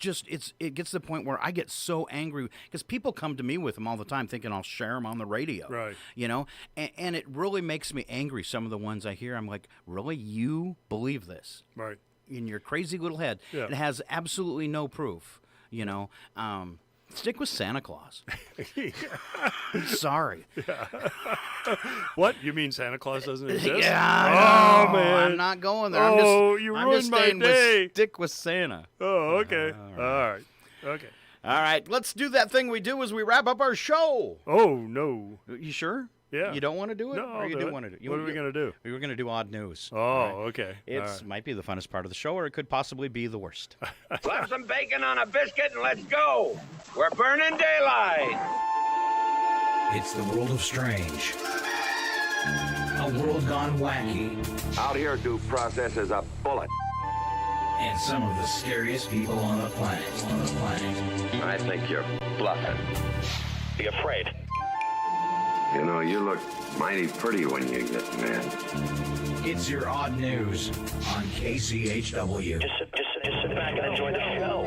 gets to the point where I get so angry because people come to me with them all the time thinking I'll share them on the radio. Right. You know, and it really makes me angry, some of the ones I hear. I'm like, really? You believe this? Right. In your crazy little head. Yeah. It has absolutely no proof, you know. Stick with Santa Claus. Sorry. Yeah. What? You mean Santa Claus doesn't exist? Yeah. Oh, man. I'm not going there. You I'm ruined just my staying day. Stick with Santa. Oh, okay. All right. Okay. All right. Let's do that thing we do as we wrap up our show. Oh, no. You sure? Yeah. You don't want to do it? No, or you do want to do it? What are we going to do? We were going to do odd news. Oh, okay. It might be the funnest part of the show, or it could possibly be the worst. Slap some bacon on a biscuit and let's go. We're burning daylight. It's the world of strange. A world gone wacky. Out here, due process is a bullet. And some of the scariest people on the planet. I think you're bluffing. Be afraid. You know, you look mighty pretty when you get mad. It's your odd news on KCHW. Just sit back and enjoy the show.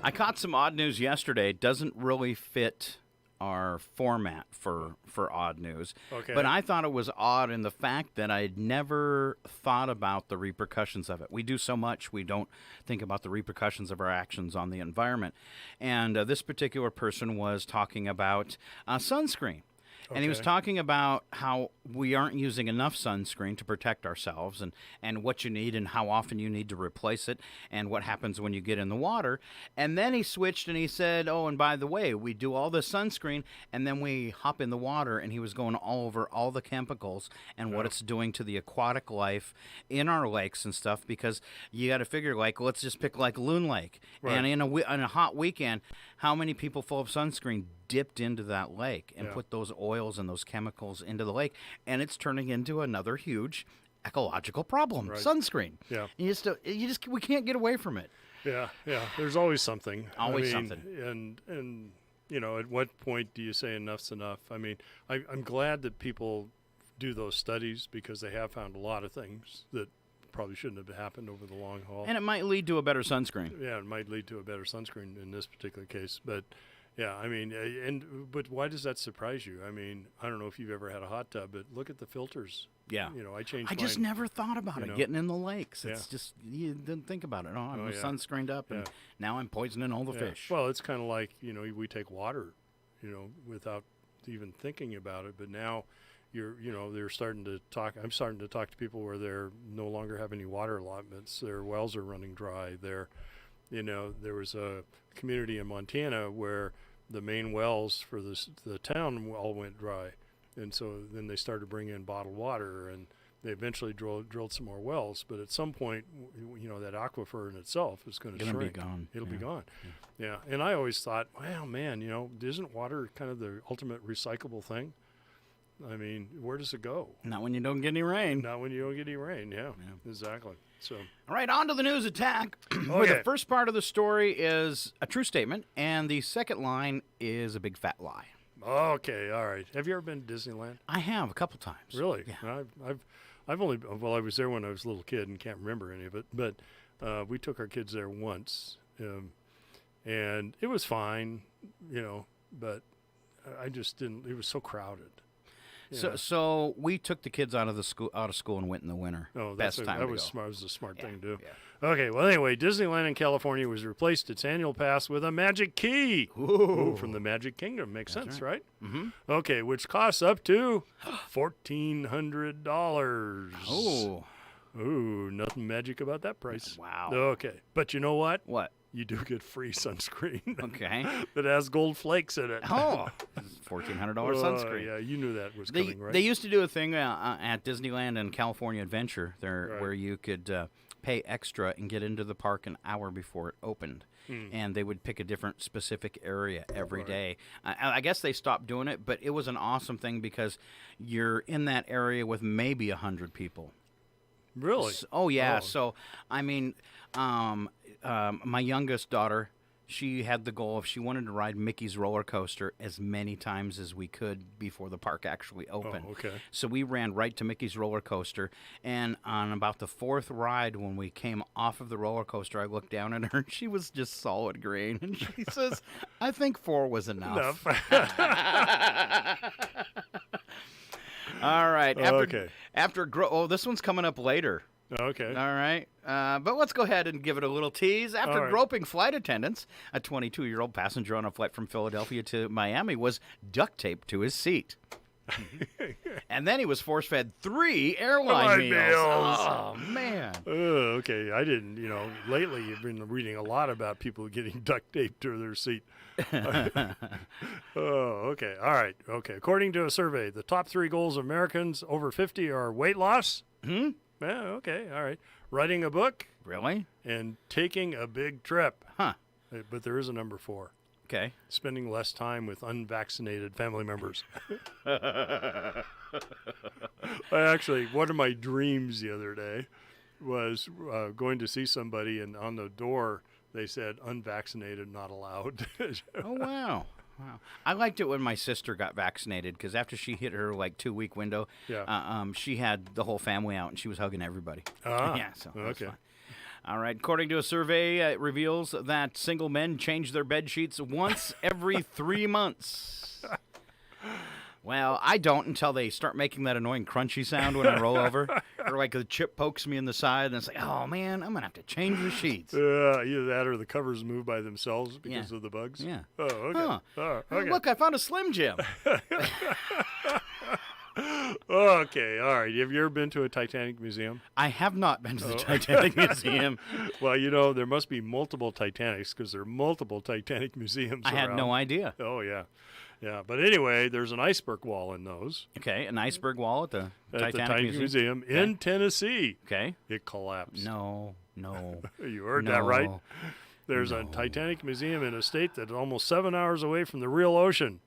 I caught some odd news yesterday. It doesn't really fit our format for odd news. Okay. But I thought it was odd in the fact that I had never thought about the repercussions of it. We do so much, we don't think about the repercussions of our actions on the environment. And this particular person was talking about sunscreen. And he was Okay. talking about how we aren't using enough sunscreen to protect ourselves, and what you need and how often you need to replace it, and what happens when you get in the water. And then he switched and he said, oh, and by the way, we do all the sunscreen, and then we hop in the water, and he was going all over all the chemicals and what it's doing to the aquatic life in our lakes and stuff, because you got to figure, like, let's just pick like Loon Lake. Right. And in a hot weekend, how many people full of sunscreen dipped into that lake and Yeah. put those oils and those chemicals into the lake, and it's turning into another huge ecological problem. Right. Sunscreen. Yeah. You just we can't get away from it. Yeah, yeah. There's always something. Always I mean, something. And you know, at what point do you say enough's enough? I mean, I'm glad that people do those studies because they have found a lot of things that probably shouldn't have happened over the long haul. And it might lead to a better sunscreen. Yeah, it might lead to a better sunscreen in this particular case. But yeah, I mean, but why does that surprise you? I mean, I don't know if you've ever had a hot tub, but look at the filters. Yeah. You know, I changed I just mine, never thought about you it, know. getting in the lakes. Yeah. It's just, you didn't think about it. Oh, I'm Oh, yeah. sunscreened up, and Yeah. now I'm poisoning all the Yeah. fish. Well, it's kind of like, you know, we take water, you know, without even thinking about it. But now they're starting to talk. I'm starting to talk to people where they're no longer have any water allotments. Their wells are running dry. There was a community in Montana where the main wells for the town all went dry. And so then they started bringing in bottled water, and they eventually drilled some more wells. But at some point, you know, that aquifer in itself is going to It'll be shrink. gone. It'll be Yeah. gone. Yeah. And I always thought, well, man, you know, isn't water kind of the ultimate recyclable thing? I mean, where does it go? Not when you don't get any rain. Not when you don't get any rain. Yeah. Exactly. So. All right, on to the news attack. Where Okay. the first part of the story is a true statement, and the second line is a big fat lie. Okay, all right. Have you ever been to Disneyland? I have a couple times. Really? Yeah. I've only I was there when I was a little kid and can't remember any of it. But we took our kids there once, and it was fine, you know. But I just didn't. It was so crowded. Yeah. So we took the kids out of school and went in the winter. Oh, Best time that to was go. smart. It was a smart thing to do. Yeah. Okay. Well, anyway, Disneyland in California was replaced its annual pass with a magic key. Ooh, from the Magic Kingdom. Makes sense, right? Mm-hmm. Okay, which costs up to $1,400. Oh. Ooh, nothing magic about that price. Wow. Okay, but you know what? What? You do get free sunscreen. Okay. that has gold flakes in it. Oh, $1,400 sunscreen. Yeah, you knew that was coming, right? They used to do a thing at Disneyland and California Adventure there, Right. where you could pay extra and get into the park an hour before it opened. And they would pick a different specific area every day. I guess they stopped doing it, but it was an awesome thing because you're in that area with maybe 100 people. Really? Oh, yeah. Oh. So, I mean, my youngest daughter, she had the goal of she wanted to ride Mickey's roller coaster as many times as we could before the park actually opened. Oh, okay. So we ran right to Mickey's roller coaster, and on about the fourth ride, when we came off of the roller coaster, I looked down at her, and she was just solid green, and she says, "I think 4 was enough." All right. This one's coming up later. Okay. All right. But let's go ahead and give it a little tease. After All right. groping flight attendants, a 22-year-old passenger on a flight from Philadelphia to Miami was duct taped to his seat. And then he was force-fed 3 airline meals. Oh, man. Okay. I didn't, you know, lately you've been reading a lot about people getting duct taped to their seat. Oh, okay. All right. Okay. According to a survey, the top 3 goals of Americans over 50 are weight loss. Yeah, okay. All right. Writing a book. Really? And taking a big trip. Huh. But there is a number 4. Okay. Spending less time with unvaccinated family members. Actually, one of my dreams the other day was going to see somebody, and on the door they said unvaccinated, not allowed. Oh, wow. Wow. I liked it when my sister got vaccinated because after she hit her 2-week window, she had the whole family out and she was hugging everybody. Yeah, so that was okay. fun. All right. According to a survey, it reveals that single men change their bed sheets once every 3 months. Well, I don't until they start making that annoying crunchy sound when I roll over. Or like the chip pokes me in the side, and it's like, oh, man, I'm going to have to change the sheets. Either that or the covers move by themselves because of the bugs. Yeah. Oh, okay. Huh. Oh, Oh, okay. look, I found a Slim Jim. Okay, all right. Have you ever been to a Titanic museum? I have not been to the Titanic museum. Well, there must be multiple Titanics because there are multiple Titanic museums I had around. no idea. Oh, yeah. Yeah, but anyway, there's an iceberg wall in those. Okay, an iceberg wall at the Titanic Museum in Tennessee. Okay. It collapsed. No. You heard that right. There's a Titanic Museum in a state that's almost 7 hours away from the real ocean.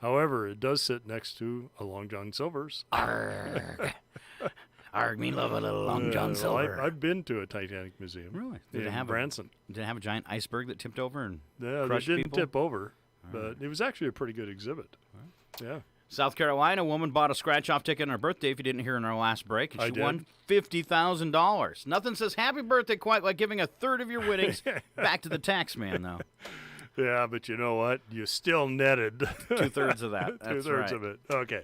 However, it does sit next to a Long John Silver's. Arg. Arg, me love a little Long John Silver. I've been to a Titanic Museum. Really? Did it have Branson. Did it have a giant iceberg that tipped over and Yeah, crushed they didn't people? tip over, but it was actually a pretty good exhibit. Yeah. South Carolina, a woman bought a scratch-off ticket on her birthday, if you didn't hear in our last break, and I she did. won $50,000. Nothing says happy birthday quite like giving a third of your winnings back to the tax man, though. Yeah, but you know what? You still netted 2/3 of that. That's Two-thirds right. of it. Okay.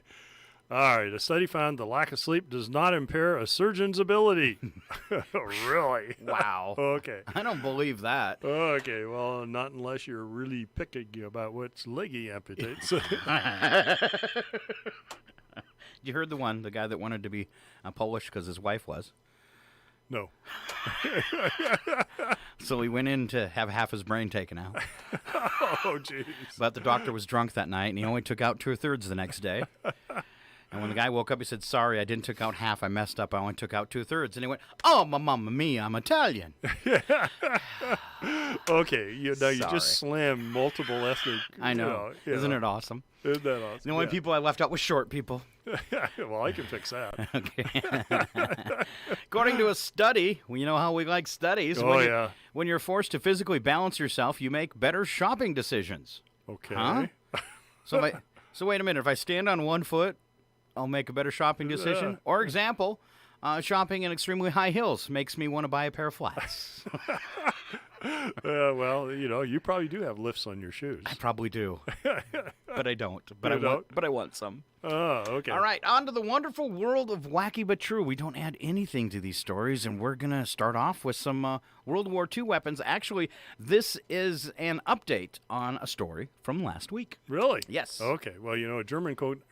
All right. A study found the lack of sleep does not impair a surgeon's ability. Really? Wow. Okay. I don't believe that. Okay. Well, not unless you're really picky about which leg he amputates. You heard the guy that wanted to be Polish because his wife was. No. So he went in to have half his brain taken out. Oh, jeez. But the doctor was drunk that night, and he only took out 2/3 the next day. And when the guy woke up, he said, sorry, I didn't take out half. I messed up. I only took out 2/3. And he went, oh, mamma mia, I'm Italian. Okay. You Sorry. just slammed multiple ethnic. I know. Isn't it awesome? Isn't that awesome? The only people I left out was short people. Well, I can fix that. Okay. According to a study, well, you know how we like studies. Oh, When you're forced to physically balance yourself, you make better shopping decisions. Okay. Huh? So wait a minute. If I stand on one foot, I'll make a better shopping decision. Or example, shopping in extremely high heels makes me want to buy a pair of flats. Well, you probably do have lifts on your shoes. I probably do. But I don't. But I want some. Oh, okay. All right, on to the wonderful world of Wacky But True. We don't add anything to these stories, and we're going to start off with some World War II weapons. Actually, this is an update on a story from last week. Really? Yes. Okay. Well, a German court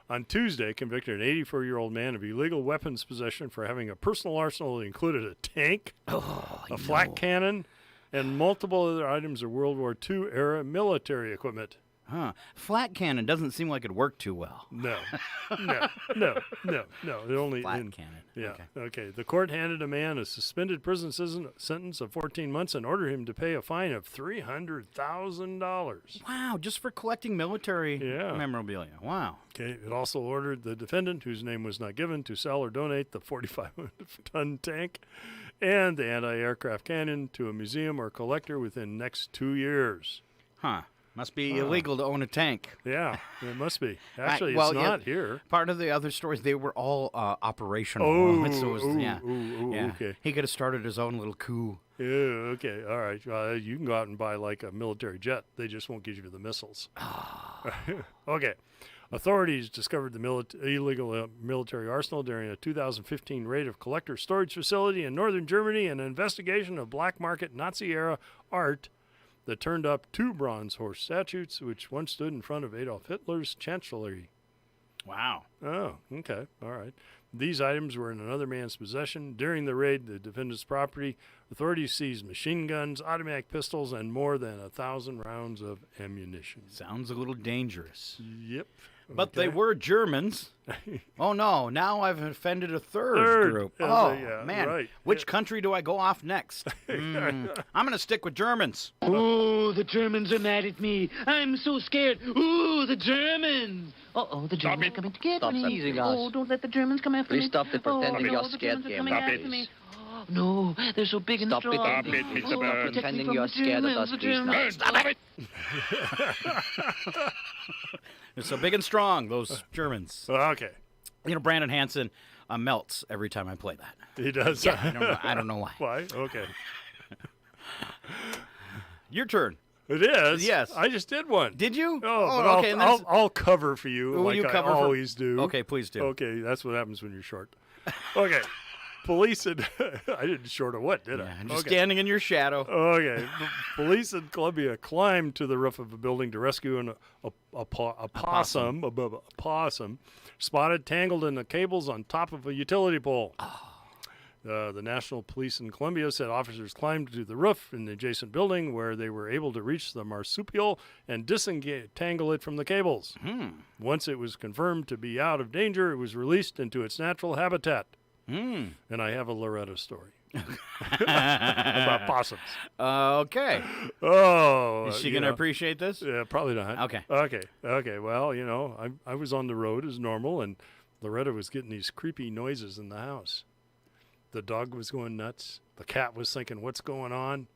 on Tuesday convicted an 84-year-old man of illegal weapons possession for having a personal arsenal that included a tank, a flak cannon, and multiple other items of World War II-era military equipment. Huh. Flat cannon doesn't seem like it'd work too well. No. It only Flat cannon. Yeah. Okay. The court handed a man a suspended prison sentence of 14 months and ordered him to pay a fine of $300,000. Wow, just for collecting military memorabilia. Wow. Okay. It also ordered the defendant, whose name was not given, to sell or donate the 45-ton tank and the anti-aircraft cannon to a museum or collector within next 2 years. Huh. Must be illegal to own a tank. Yeah, it must be. Actually, well, it's not here. Part of the other stories, they were all operational. Okay. He could have started his own little coup. Yeah, okay, all right. You can go out and buy like a military jet. They just won't give you the missiles. Okay. Authorities discovered the illegal military arsenal during a 2015 raid of collector storage facility in northern Germany and an investigation of black market Nazi-era art that turned up 2 bronze horse statues, which once stood in front of Adolf Hitler's chancellery. Wow. Oh, okay. All right. These items were in another man's possession. During the raid, the defendant's property, authorities seized machine guns, automatic pistols, and more than 1,000 rounds of ammunition. Sounds a little dangerous. Yep. But they were Germans. Oh, no. Now I've offended a third group. Oh, man. Right. Which country do I go off next? I'm going to stick with Germans. Oh, the Germans are mad at me. I'm so scared. Ooh, the Germans. Uh-oh, the Germans are coming to get me. Easy, guys. Oh, don't let the Germans come after me. Please stop the pretending you're the scared, Germans are Game. coming Stop after it. me. Oh, no, they're so big and Stop strong. it. Stop it, Mr. Bird. Pretending you're scared of us, please. Now. Stop it. They're so big and strong, those Germans. Okay. Brandon Hansen melts every time I play that. He does? Yeah, I don't know why. Why? Okay. Your turn. It is? Yes. I just did one. Did you? Oh, but okay. I'll cover for you Will like you I cover always do. Okay, please do. Okay, that's what happens when you're short. Okay. Police in... I didn't short a what, did I? I'm just standing in your shadow. Okay. Police in Columbia climbed to the roof of a building to rescue a possum spotted tangled in the cables on top of a utility pole. The National Police in Columbia said officers climbed to the roof in the adjacent building where they were able to reach the marsupial and disentangle it from the cables. Once it was confirmed to be out of danger, it was released into its natural habitat. And I have a Loretta story about possums. Okay. Oh. Is she going to appreciate this? Yeah, probably not. Okay. Okay. Well, I was on the road as normal, and Loretta was getting these creepy noises in the house. The dog was going nuts. The cat was thinking, what's going on?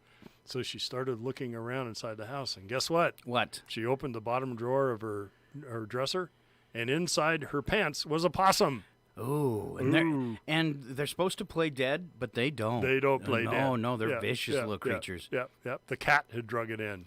So she started looking around inside the house, and guess what? What? She opened the bottom drawer of her dresser, and inside her pants was a possum. Ooh, and they're supposed to play dead, but they don't. They don't play dead. No, they're vicious little creatures. Yep. The cat had drug it in.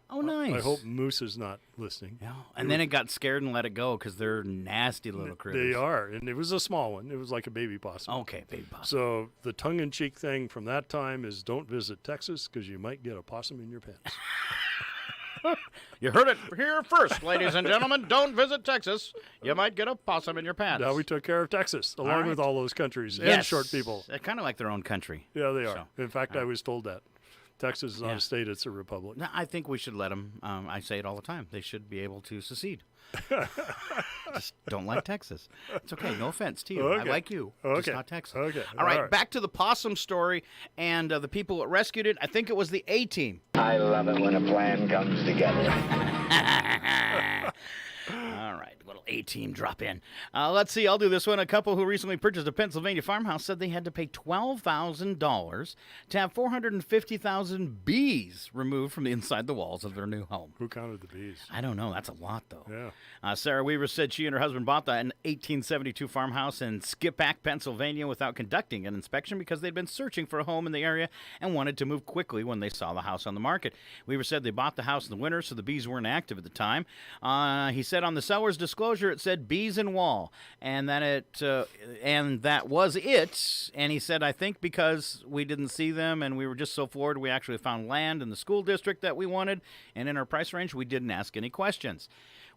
Oh, nice. I hope Moose is not listening. Yeah. And then it got scared and let it go because they're nasty little critters. They are, and it was a small one. It was like a baby possum. Okay, baby possum. So the tongue-in-cheek thing from that time is don't visit Texas because you might get a possum in your pants. You heard it here first, ladies and gentlemen. Don't visit Texas. You might get a possum in your pants. Now we took care of Texas, along with all those countries and short people. They're kind of like their own country. Yeah, they are. In fact, I was told that. Texas is not a state, it's a republic. No, I think we should let them. I say it all the time. They should be able to secede. Just don't like Texas. It's okay. No offense to you. Okay. I like you. Okay. Just not Texas. Okay. All right. Back to the possum story and the people that rescued it. I think it was the A-Team. I love it when a plan comes together. All right, little A-Team drop in. Let's see, I'll do this one. A couple who recently purchased a Pennsylvania farmhouse said they had to pay $12,000 to have 450,000 bees removed from the inside the walls of their new home. Who counted the bees? I don't know. That's a lot, though. Yeah. Sarah Weaver said she and her husband bought an 1872 farmhouse in Skippack, Pennsylvania, without conducting an inspection because they'd been searching for a home in the area and wanted to move quickly when they saw the house on the market. Weaver said they bought the house in the winter, so the bees weren't active at the time. He said on the seller's disclosure it said bees and wall, and that was it. And he said, I think because we didn't see them and we were just so floored, we actually found land in the school district that we wanted, and in our price range we didn't ask any questions.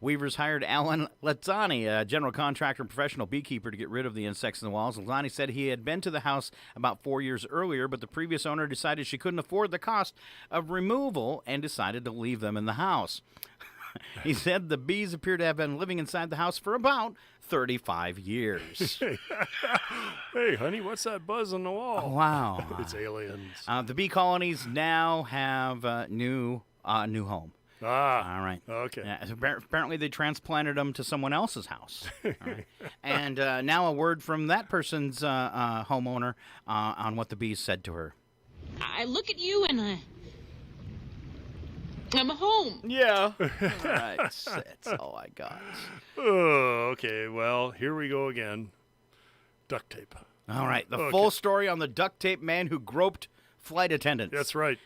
Weavers hired Alan Lazzani, a general contractor and professional beekeeper, to get rid of the insects in the walls. Lazzani said he had been to the house about 4 years earlier, but the previous owner decided she couldn't afford the cost of removal and decided to leave them in the house. He said the bees appear to have been living inside the house for about 35 years. Hey, honey, what's that buzz on the wall? Oh, wow. It's aliens. The bee colonies now have a new home. All right. Okay. Yeah, apparently they transplanted them to someone else's house. All right. And now a word from that person's homeowner on what the bees said to her. I look at you and I'm home. Yeah. All right. That's all I got. Oh, okay. Well, here we go again. Duct tape. All right. The full story on the duct tape man who groped flight attendants. That's right.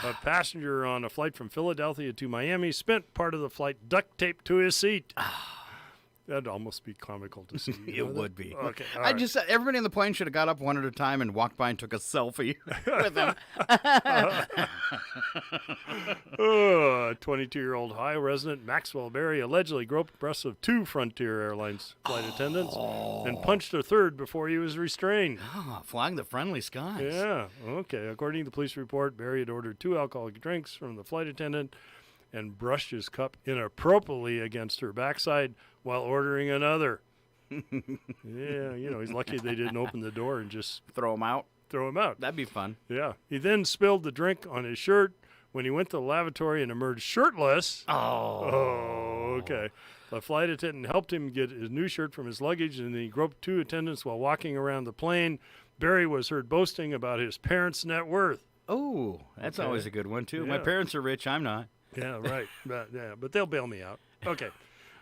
A passenger on a flight from Philadelphia to Miami spent part of the flight duct taped to his seat. That'd almost be comical to see. It would be. Okay. Just said everybody in the plane should have got up one at a time and walked by and took a selfie with them. A 22-year-old Ohio resident, Maxwell Berry, allegedly groped breasts of 2 Frontier Airlines flight attendants and punched a third before he was restrained. Flying the friendly skies. Yeah. Okay. According to the police report, Berry had ordered 2 alcoholic drinks from the flight attendant and brushed his cup inappropriately against her backside while ordering another. Yeah, he's lucky they didn't open the door and just throw him out. That'd be fun. Yeah. He then spilled the drink on his shirt when he went to the lavatory and emerged shirtless. Oh, okay. The flight attendant helped him get his new shirt from his luggage, and he groped 2 attendants while walking around the plane. Berry was heard boasting about his parents' net worth. Oh, that's Okay. always a good one, too. Yeah. My parents are rich. I'm not. Yeah, right. But they'll bail me out. Okay.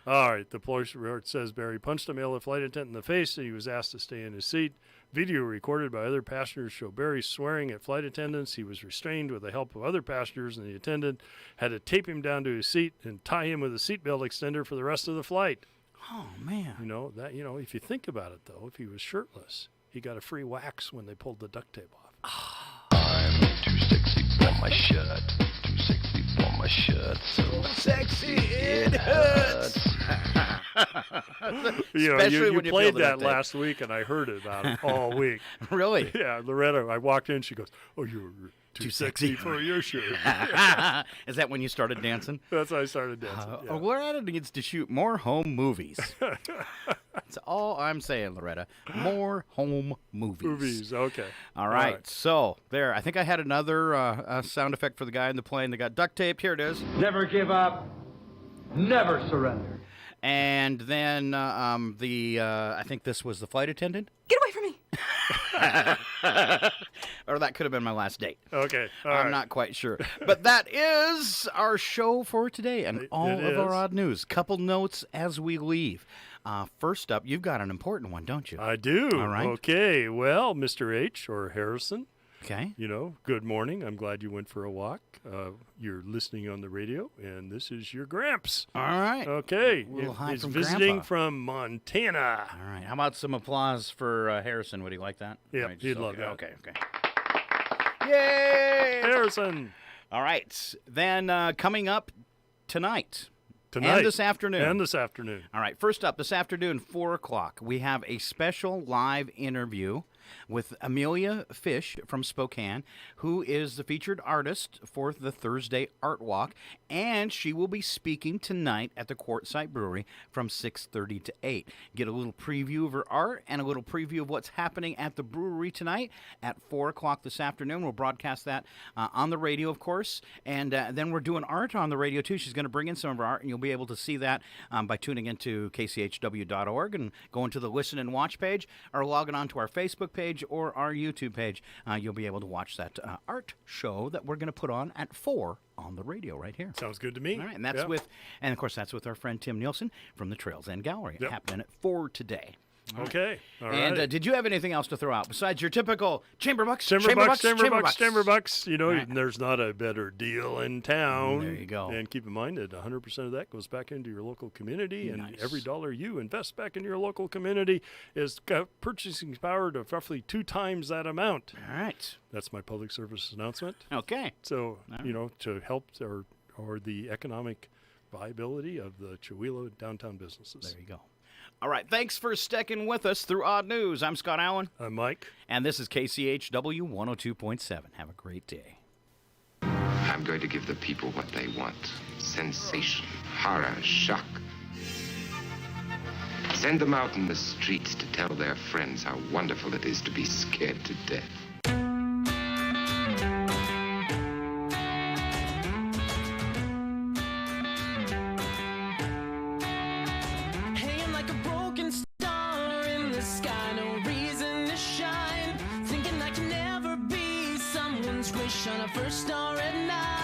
All right. The police report says Barry punched a male flight attendant in the face and he was asked to stay in his seat. Video recorded by other passengers show Barry swearing at flight attendants. He was restrained with the help of other passengers, and the attendant had to tape him down to his seat and tie him with a seatbelt extender for the rest of the flight. Oh, man. If you think about it, though, if he was shirtless, he got a free wax when they pulled the duct tape off. I'm too sexy for my shirt. Too sexy for my shirt. So sexy it hurts. You played that last week, and I heard about it all week. Really? Yeah, Loretta. I walked in, she goes, "Oh, you're too sexy for your shirt." Is that when you started dancing? That's when I started dancing. Yeah. Loretta needs to shoot more home movies. That's all I'm saying, Loretta. More home movies. Okay. All right. So, there. I think I had another sound effect for the guy in the plane that got duct taped. Here it is. Never give up. Never surrender. And then I think this was the flight attendant. Get away from me. Or that could have been my last date. Okay. I'm not quite sure. But that is our show for today and all of our odd news. Couple notes as we leave. First up, you've got an important one, don't you? I do. All right. Okay. Well, Mr. H, or Harrison. Okay. Good morning. I'm glad you went for a walk. You're listening on the radio, and this is your Gramps. All right. Okay. A little high He's from visiting Grandpa. from Montana. All right. How about some applause for Harrison? Would he like that? Yeah, Right, he'd love that. Okay. Yay! Harrison. All right. Then coming up tonight. Tonight. And this afternoon. All right. First up, this afternoon, 4 o'clock, we have a special live interview with Amelia Fish from Spokane, who is the featured artist for the Thursday Art Walk, and she will be speaking tonight at the Quartzsite Brewery from 6:30 to 8. Get a little preview of her art and a little preview of what's happening at the brewery tonight at 4 o'clock this afternoon. We'll broadcast that on the radio, of course, and then we're doing art on the radio, too. She's going to bring in some of her art, and you'll be able to see that by tuning into kchw.org and going to the Listen and Watch page or logging on to our Facebook page or our YouTube page. You'll be able to watch that art show that we're going to put on at 4 on the radio right here. Sounds good to me. All right, and that's and of course, that's with our friend Tim Nielsen from the Trails End Gallery. Happening at 4 today. Okay. All right. And did you have anything else to throw out besides your typical chamber bucks? Chamber bucks. There's not a better deal in town. There you go. And keep in mind that 100% of that goes back into your local community, and every dollar you invest back in your local community is got purchasing power to roughly 2 times that amount. All right. That's my public service announcement. Okay. So, to help or the economic viability of the Chihuahua downtown businesses. There you go. All right, thanks for sticking with us through Odd News. I'm Scott Allen. I'm Mike. And this is KCHW 102.7. Have a great day. I'm going to give the people what they want. Sensation, horror, shock. Send them out in the streets to tell their friends how wonderful it is to be scared to death. On a first